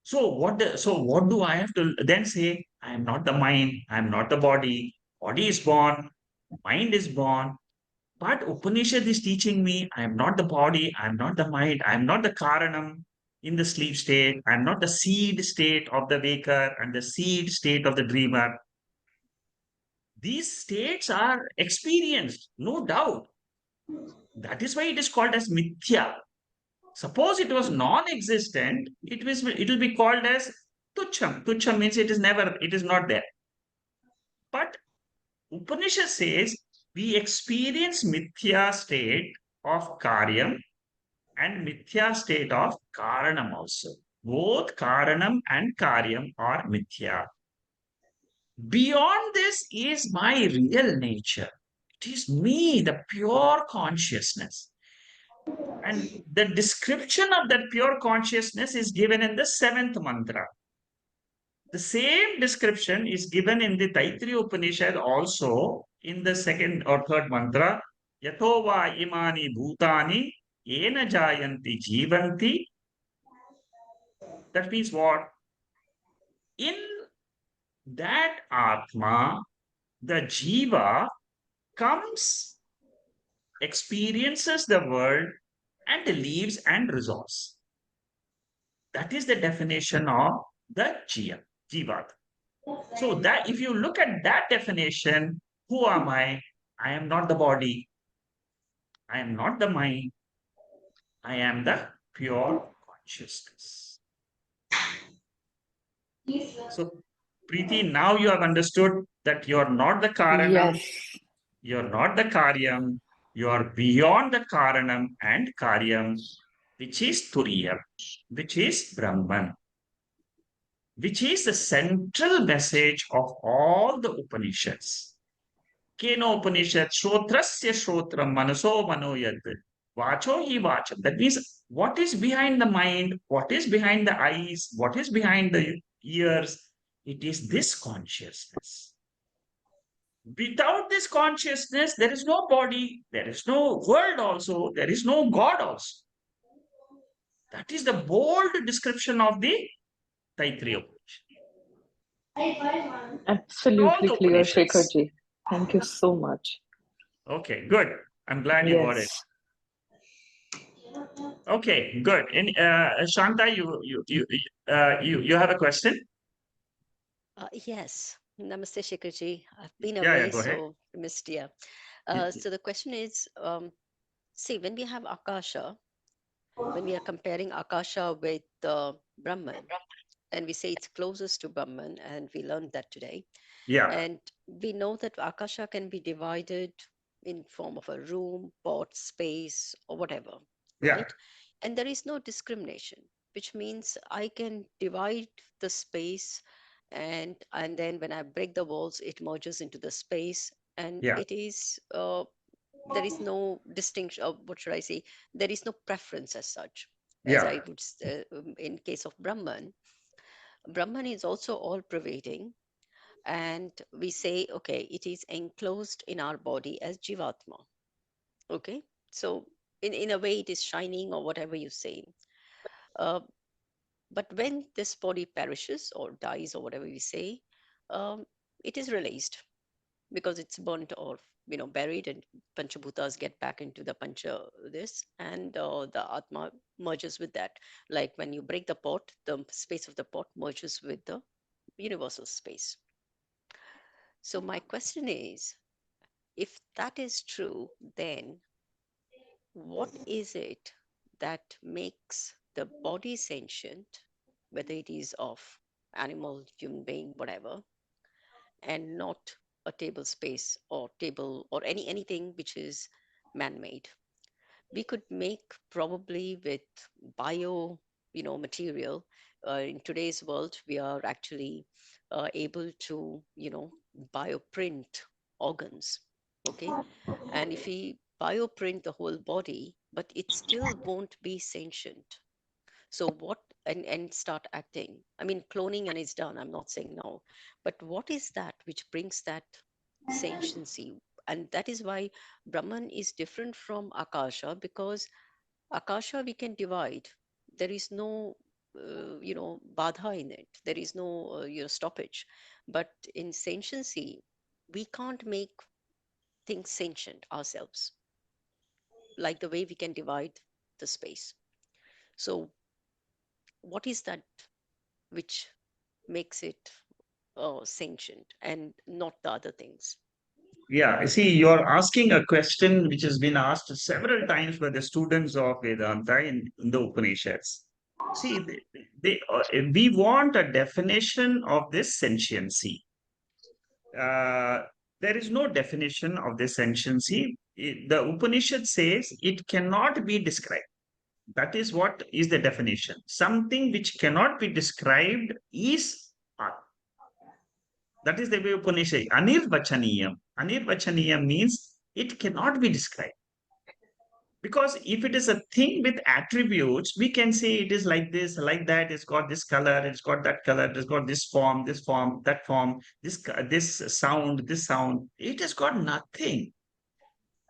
So what do I have to then say? I am not the mind, I am not the body. Body is born, mind is born. But Upanishad is teaching me I am not the body, I am not the mind, I am not the karanam in the sleep state, I am not the seed state of the waker and the seed state of the dreamer. These states are experienced, no doubt. That is why it is called as mithya. Suppose it was non-existent, it will be called as tucham. Tucham means it is not there. But Upanishad says we experience mithya state of karyam and mithya state of karanam also. Both karanam and karyam are mithya. Beyond this is my real nature. It is me, the pure consciousness. And the description of that pure consciousness is given in the seventh mantra. The same description is given in the Taittiriya Upanishad also in the second or third mantra. Yatova imani bhutani yena jayanti jivanti. That means what? In that Atma, the Jiva comes, experiences the world, and lives and resolves. That is the definition of the Jiva. So that if you look at that definition, who am I? I am not the body. I am not the mind. I am the pure consciousness. So, Preeti, now you have understood that you're not the Karanam, Yes. you're not the Karyam, you're beyond the Karanam and Karyam, which is Turiyam, which is Brahman, which is the central message of all the Upanishads. Kenopanishad, Shrotrasya Shrotram, Manaso Manoyad, Vacho hi Vacham. That means what is behind the mind, what is behind the eyes, what is behind the ears? It is this consciousness. Without this consciousness, there is no body, there is no world also, there is no God also. That is the bold description of the Taittiriya Upanishad. All Absolutely the clear, Upanishads. Shekharji. Thank you so much. Okay, good. I'm glad you got it. Yes. Okay, good. And Shanta, you have a question? Yes. Namaste, Shikharji. I've been Yeah, away, go ahead. so missed you. Y- So the question is, see, when we have Akasha, when we are comparing Akasha with Brahman, and we say it's closest to Brahman, and we learned that today. Yeah, And we know that Akasha can be divided in form of a room, pot, space, or whatever, yeah, right? And there is no discrimination, which means I can divide the space, and then when I break the walls, it merges into the space, and yeah, it is there is no distinction. Or what should I say? There is no preference as such. As yeah, I would, in case of Brahman, Brahman is also all pervading, and we say, okay, it is enclosed in our body as Jivatma. Okay, so in a way, it is shining or whatever you say. Uh, but when this body perishes or dies or whatever we say, um, it is released because it's burnt or buried, and panchabhutas get back into the pancha this, and the atma merges with that. Like when you break the pot, the space of the pot merges with the universal space. So my question is, if that is true, then what is it that makes the body sentient, whether it is of animal, human being, whatever, and not a table space or table or anything which is man-made? We could make probably with bio material. In today's world, we are actually able to bioprint organs. Okay, and if we bioprint the whole body, but it still won't be sentient. So what, and start acting, I mean, cloning and it's done, I'm not saying no, but what is that which brings that sentiency? And that is why Brahman is different from Akasha, because Akasha we can divide. There is no badha in it. There is no stoppage. But in sentiency, we can't make things sentient ourselves, like the way we can divide the space. So what is that which makes it sentient and not the other things? yeah. See, you're asking a question which has been asked several times by the students of Vedanta in the Upanishads. See, we want a definition of this sentiency. Uh, there is no definition of this sentiency. The Upanishad says it cannot be described. That is what is the definition. Something which cannot be described is Atma. That is the way Upanishad. Anirvachaniyam. Anirvachaniyam means it cannot be described. Because if it is a thing with attributes, we can say it is like this, like that. It's got this color, it's got that color, it's got this form, that form, this sound, this sound. It has got nothing.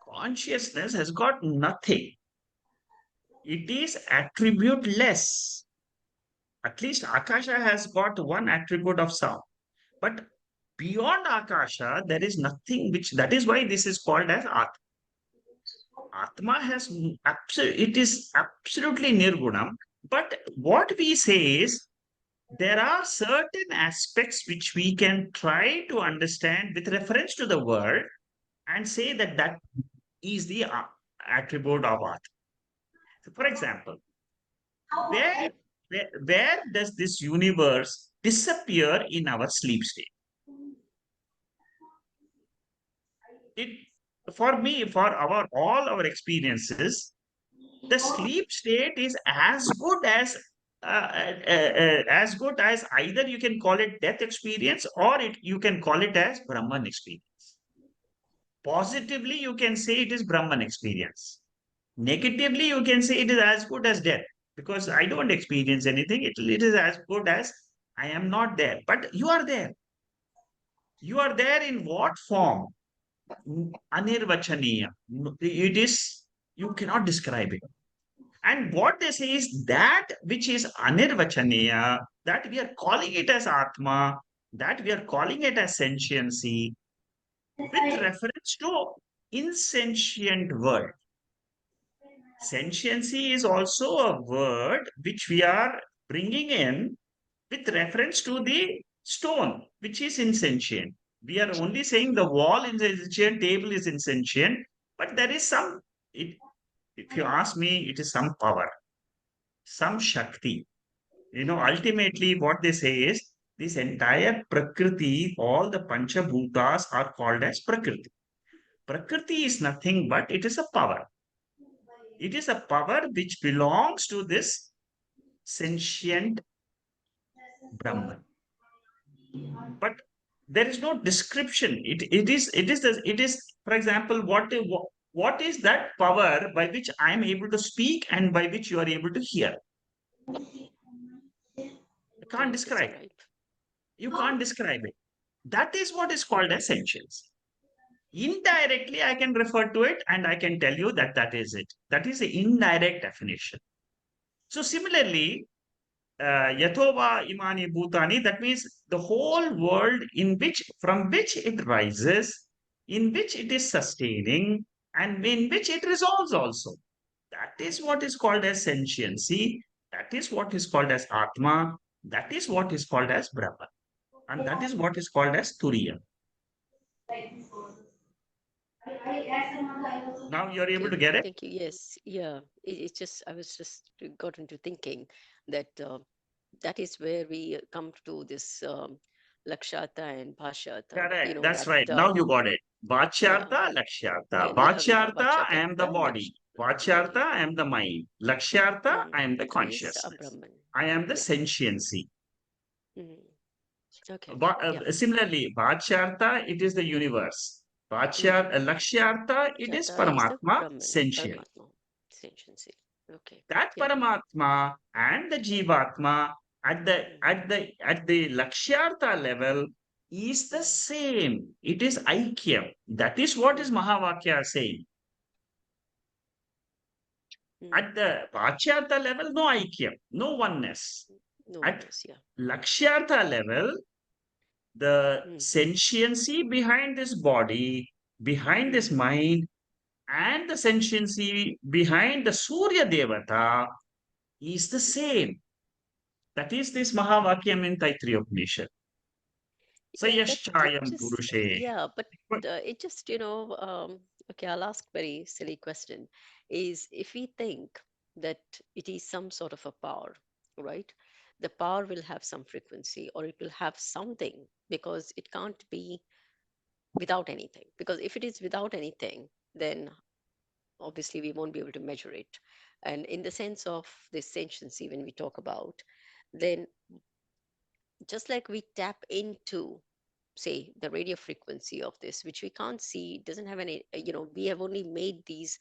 Consciousness has got nothing. It is attributeless. At least Akasha has got one attribute of sound. But beyond Akasha, there is nothing which, that is why this is called as Atma. Atma has it is absolutely nirgunam. But what we say is there are certain aspects which we can try to understand with reference to the world and say that that is the attribute of Atma. So for example, where, where does this universe disappear in our sleep state? It, for me, for our all our experiences, the sleep state is as good as either you can call it death experience or you can call it as Brahman experience. Positively, you can say it is Brahman experience. Negatively, you can say it is as good as death because I don't experience anything. It is as good as I am not there, but you are there. You are there in what form? Anirvachaniya. It is, you cannot describe it. And what they say is that which is anirvachaniya, that we are calling it as Atma, that we are calling it as sentiency, with reference to insentient world. Sentiency is also a word which we are bringing in with reference to the stone, which is insentient. We are only saying the wall is insentient, table is insentient, but there is some, it, if you ask me, it is some power, some Shakti. Ultimately, what they say is this entire Prakriti, all the Panchabhutas are called as Prakriti. Prakriti is nothing but it is a power. It is a power which belongs to this sentient Brahman. But there is no description. It is, for example, what is that power by which I am able to speak and by which you are able to hear? You can't Cannot describe. describe. You can't describe it. That is what is called as sentience. Indirectly, I can refer to it and I can tell you that that is it. That is the indirect definition. So similarly, Yathova imani bhutani, that means the whole world from which it rises, in which it is sustaining, and in which it resolves also. That is what is called as sentiency. That is what is called as Atma. That is what is called as Brahman. And that is what is called as Turiya. Now you're able to Okay, get it? thank you. Yes, yeah. It's just I was just got into thinking that that is where we come to this Lakshata and Bhashyata. Correct. That's That right. Now you got it. yeah, Vachyartha, Lakshyartha. yeah, Vachyartha, I Vachyata am the and body. Vachyartha, body. I am the mind. Lakshyartha, Mm. I am the Is a consciousness. Brahman. I am the Yeah. sentiency. Mm. Okay. Yeah. Similarly, Vachyartha, it is the universe. Mm. Lakshyartha, it is Chata is the Paramatma, Brahman, sentient. Paramatma, sentiency. Okay. That Yeah. Paramatma and the Jivatma Mm. at the Lakshyartha level is the Mm. same. It is Aikyam. That is what is Mm. Mahavakya saying. Mm. At the Vachyartha level, no Aikyam, no oneness. No At oneness. Yeah. Lakshyartha level, the Mm. sentiency behind this body, behind this Mm. mind, and the sentiency behind the Surya Devata is the same. That is this Mahavakyam in Taittiriya Upanishad. Yeah. That Sayaschayam just Purushe. yeah. But But it just okay. I'll ask very silly question. Is if we think that it is some sort of a power, right? The power will have some frequency or it will have something because it can't be without anything. Because if it is without anything, then obviously we won't be able to measure it. And in the sense of this sentiency, when we talk about, then just like we tap into, say, the radio frequency of this, which we can't see, doesn't have any, we have only made these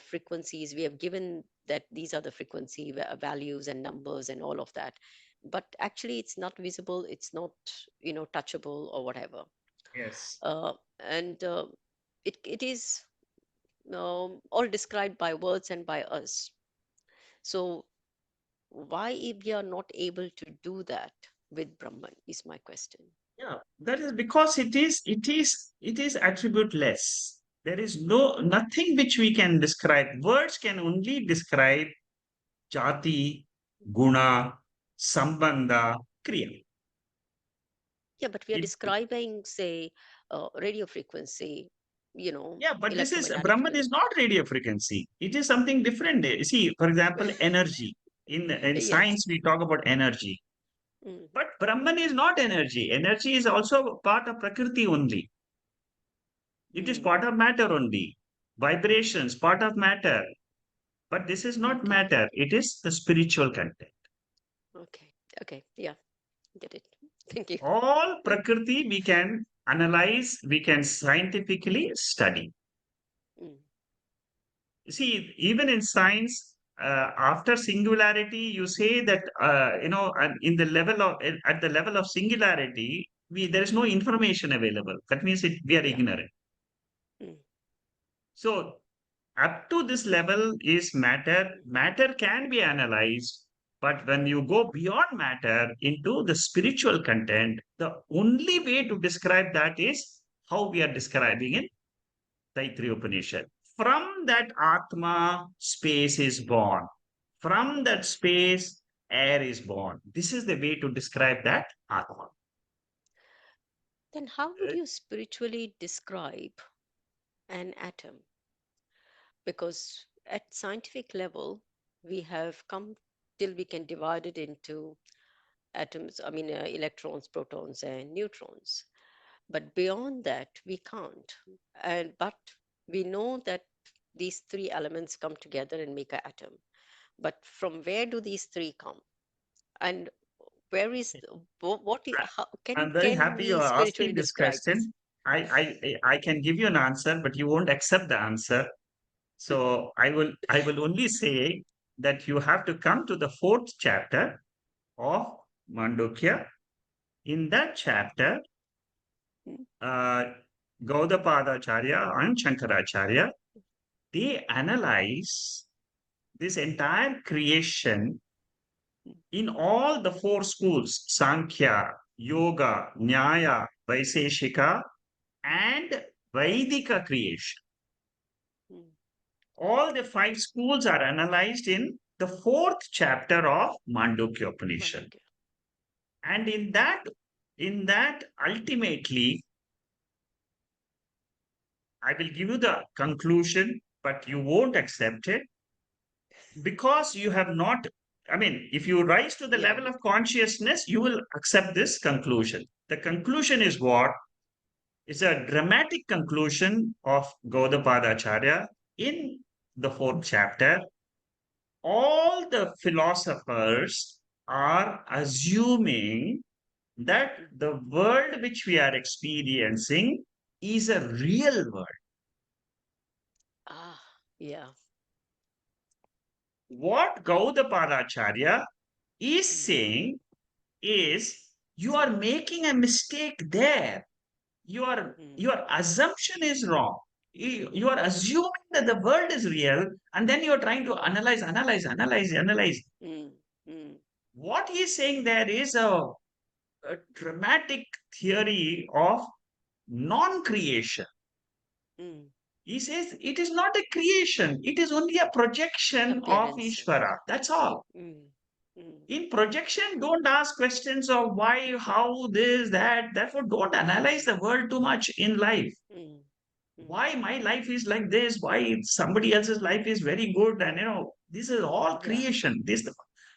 frequencies, we have given that these are the frequency values and numbers and all of that, but actually it's not visible, it's not, touchable or whatever. Yes. And it is all described by words and by us. So why if we are not able to do that with Brahman is my question. Yeah, that is because it is attributeless. There is nothing which we can describe. Words can only describe jati, guna, sambandha, kriya. Yeah, but we are It, describing, say, radio frequency, yeah, but this is electromagnetic Brahman is field. not radio frequency. It is something different. See, for example, energy. In Yes. science, we talk about energy. Mm, But Brahman is not energy. Energy is also part of Prakriti only. It is mm, part of matter only. Vibrations, part of matter. But this is not okay. matter. It is the spiritual content. Okay. Okay. Yeah. Get it. Thank you. All Prakriti we can analyze, we can scientifically study. Mm, See, even in science, after singularity, you say that and in the level of at the level of singularity, we there is no information available. That means we are yeah. ignorant. Mm, So up to this level is matter. Matter can be analyzed, but when you go beyond matter into the spiritual content, the only way to describe that is how we are describing in Taittiriya Upanishad. From that Atma, space is born. From that space, air is born. This is the way to describe that Atma. then how would Uh, you spiritually describe an atom? Because at scientific level, we have come till we can divide it into atoms, I mean, electrons, protons, and neutrons. But beyond that, we can't. And but we know that these three elements come together and make an atom. But from where do these three come? And where is how I'm very can happy you we are spiritually asking this describe this? question. I can give you an answer, but you won't accept the answer. So I will only say that you have to come to the fourth chapter of Mandukya. In that chapter, Mm, uh, Gaudapadacharya and Shankaracharya, they analyze this entire creation mm, in all the four schools, Sankhya, Yoga, Nyaya, Vaiseshika, and Vaidika creation. mm. All the five schools are analyzed in the fourth chapter of Mandukya Upanishad. Mandukya. And in that ultimately, I will give you the conclusion, but you won't accept it because you have not. I mean, if you rise to the Yeah. level of consciousness, you will accept this conclusion. The conclusion is what? It's a dramatic conclusion of Gaudapadacharya in the fourth chapter. All the philosophers are assuming that Mm. the world which we are experiencing is a real world. Ah, yeah. What Gaudapadacharya is Mm, saying is you are making a mistake there. mm, Your assumption is wrong. You are assuming that the world is real, and then you're trying to analyze. mm, mm. What he's saying there is a dramatic theory of non-creation. Mm. He says it is not a creation, it is only a projection of Appearances. Ishvara. That's all. Mm, mm. In projection, don't ask questions of why, how, this, that. Therefore, don't analyze the world too much in life. Mm, mm. Why my life is like this? Why somebody else's life is very good? And this is all Yeah. creation.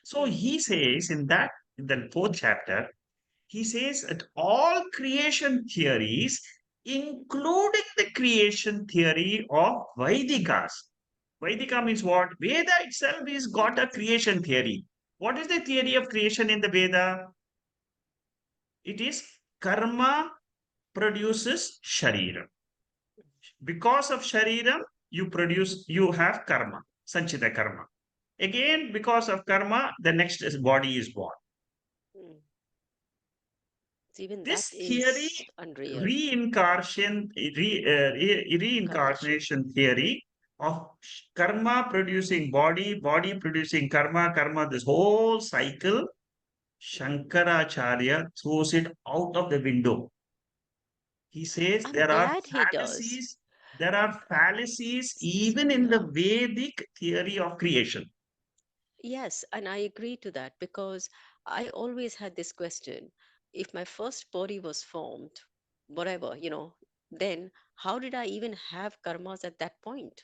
So Mm, he says in the fourth chapter, he says that all creation theories, including the creation theory of Vedikas. Vedika means what? Veda itself is got a creation theory. What is the theory of creation in the Veda? It is karma produces sharira. Because of sharira, you have karma, sanchita karma. Again, because of karma, the next is body is born. Mm. So even that This theory, is unreal. Incarnation. reincarnation theory of karma producing body, body producing karma, karma, this whole cycle, Mm. Shankaracharya throws it out of the window. He says I'm glad he does. there are fallacies even in the Yeah. Vedic theory of creation. Yes, and I agree to that because I always had this question. If my first body was formed, whatever, then how did I even have karmas at that point?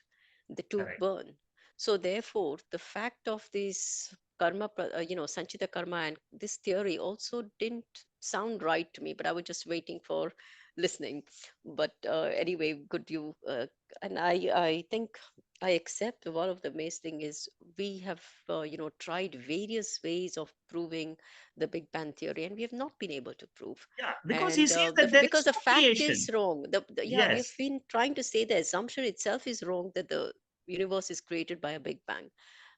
The to Correct. burn. So therefore, the fact of this Sanchita karma and this theory also didn't sound right to me, but I was just waiting for listening. But anyway, good you, and I think I accept one of the amazing thing is we have tried various ways of proving the Big Bang theory, and we have not been able to prove. Yeah, because he And says that there because is the no fact creation. is wrong. Yeah, we have Yes, been trying to say the assumption itself is wrong that the universe is created by a Big Bang,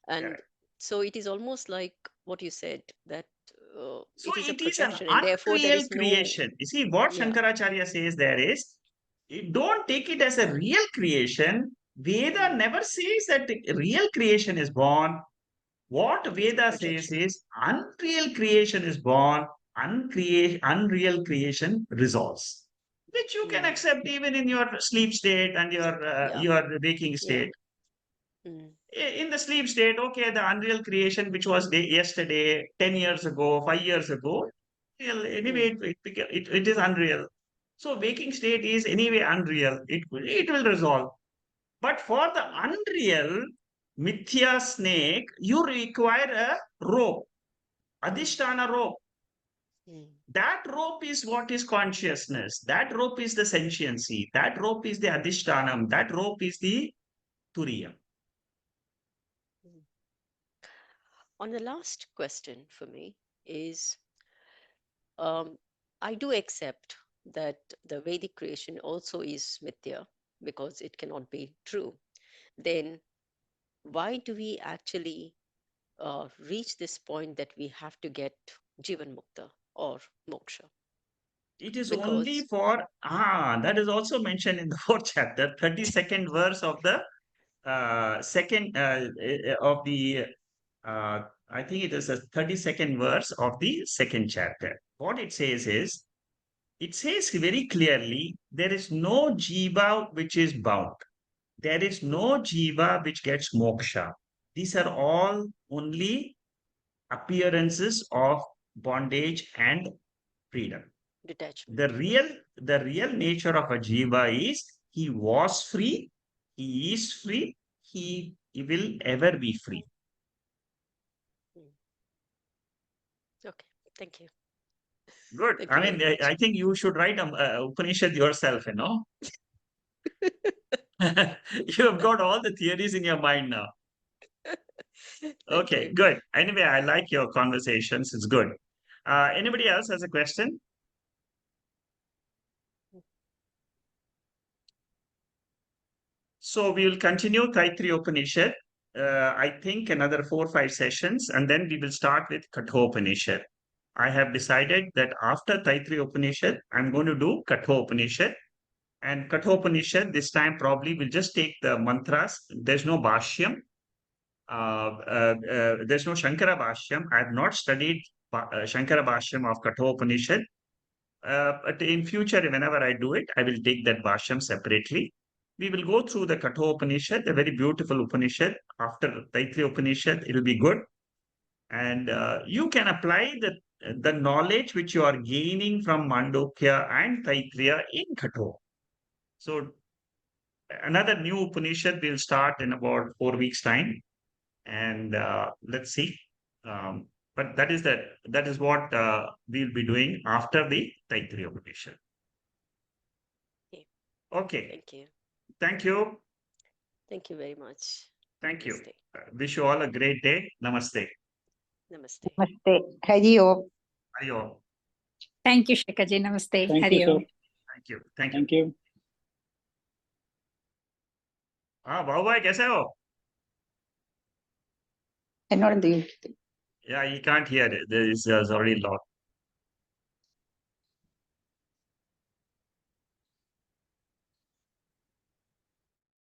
and correct. so it is almost like what you said that So it is a it is an projection, and therefore there unreal is no creation. You see, what yeah. Shankaracharya says there is, don't take it as a real creation. Veda Mm, never says that real creation is born. What it's a Veda says projection. is unreal creation is born, unreal creation resolves, which you can Mm, accept even in your sleep state and yeah, your waking yeah. state. Mm, In the sleep state, okay, the unreal creation, which was yesterday, 10 years ago, 5 years ago, well, mm, anyway, it is unreal. So waking state is anyway unreal. It will resolve. But for the unreal mithya snake, you require a rope, adhisthana rope. mm, That rope is what is consciousness. That rope is the sentiency. That rope is the adhishthanam. That rope is the turiyam. mm. On the last question for me is um, I do accept that the Vedic creation also is mithya because it cannot be true. Then why do we actually reach this point that we have to get Jivan Mukta or moksha? It is only Because for, that is also mentioned in the fourth chapter, 32nd verse of the second of the I think it is the 32nd verse of the second chapter. What it says is, it says very clearly, there is no jiva which is bound. There is mm, no jiva which gets moksha. These are all only appearances of bondage and freedom. detachment. The real nature of a jiva is he was free, he is free, he will ever be free. Mm. Okay, thank you. Good. Thank I you very mean, much. I think you should write Upanishad yourself, you know. You have got all the theories in your mind now. Thank you. Okay, good. Anyway, I like your conversations. It's good. Anybody else has a question? So we will continue Taittiriya Upanishad. I think another 4 or 5 sessions, and then we will start with Kathopanishad. I have decided that after Taittiriya Upanishad, I'm going to do Kathopanishad. And Kathopanishad, this time probably we'll just take the mantras. There's no Bhashyam. There's no Shankara Bashyam. I have not studied Shankara Bashyam of Kathopanishad. But in future, whenever I do it, I will take that Bashyam separately. We will go through the Kathopanishad, a very beautiful Upanishad. After Taittiriya Upanishad, it will be good. And you can apply the knowledge which you are gaining from Mandukya and Taittiriya in Katho. So another new Upanishad will start in about 4 weeks' time, and let's see. Um, but that is what we'll be doing after the Taittiriya Upanishad. Okay, Okay, thank you. thank you. Thank you very much. Thank you. Namaste. Wish you all a great day. Namaste. Namaste. Namaste. Hari Om. Hari Om. Thank you, Shekaji. Namaste. Thank Hari you, sir. Om. Thank you. Thank you. Thank you. हाँ भाऊ भाई कैसे हो? എന്നോട് എന്ത് ചെയ്യും? Yeah, you can't hear it. There is already loud.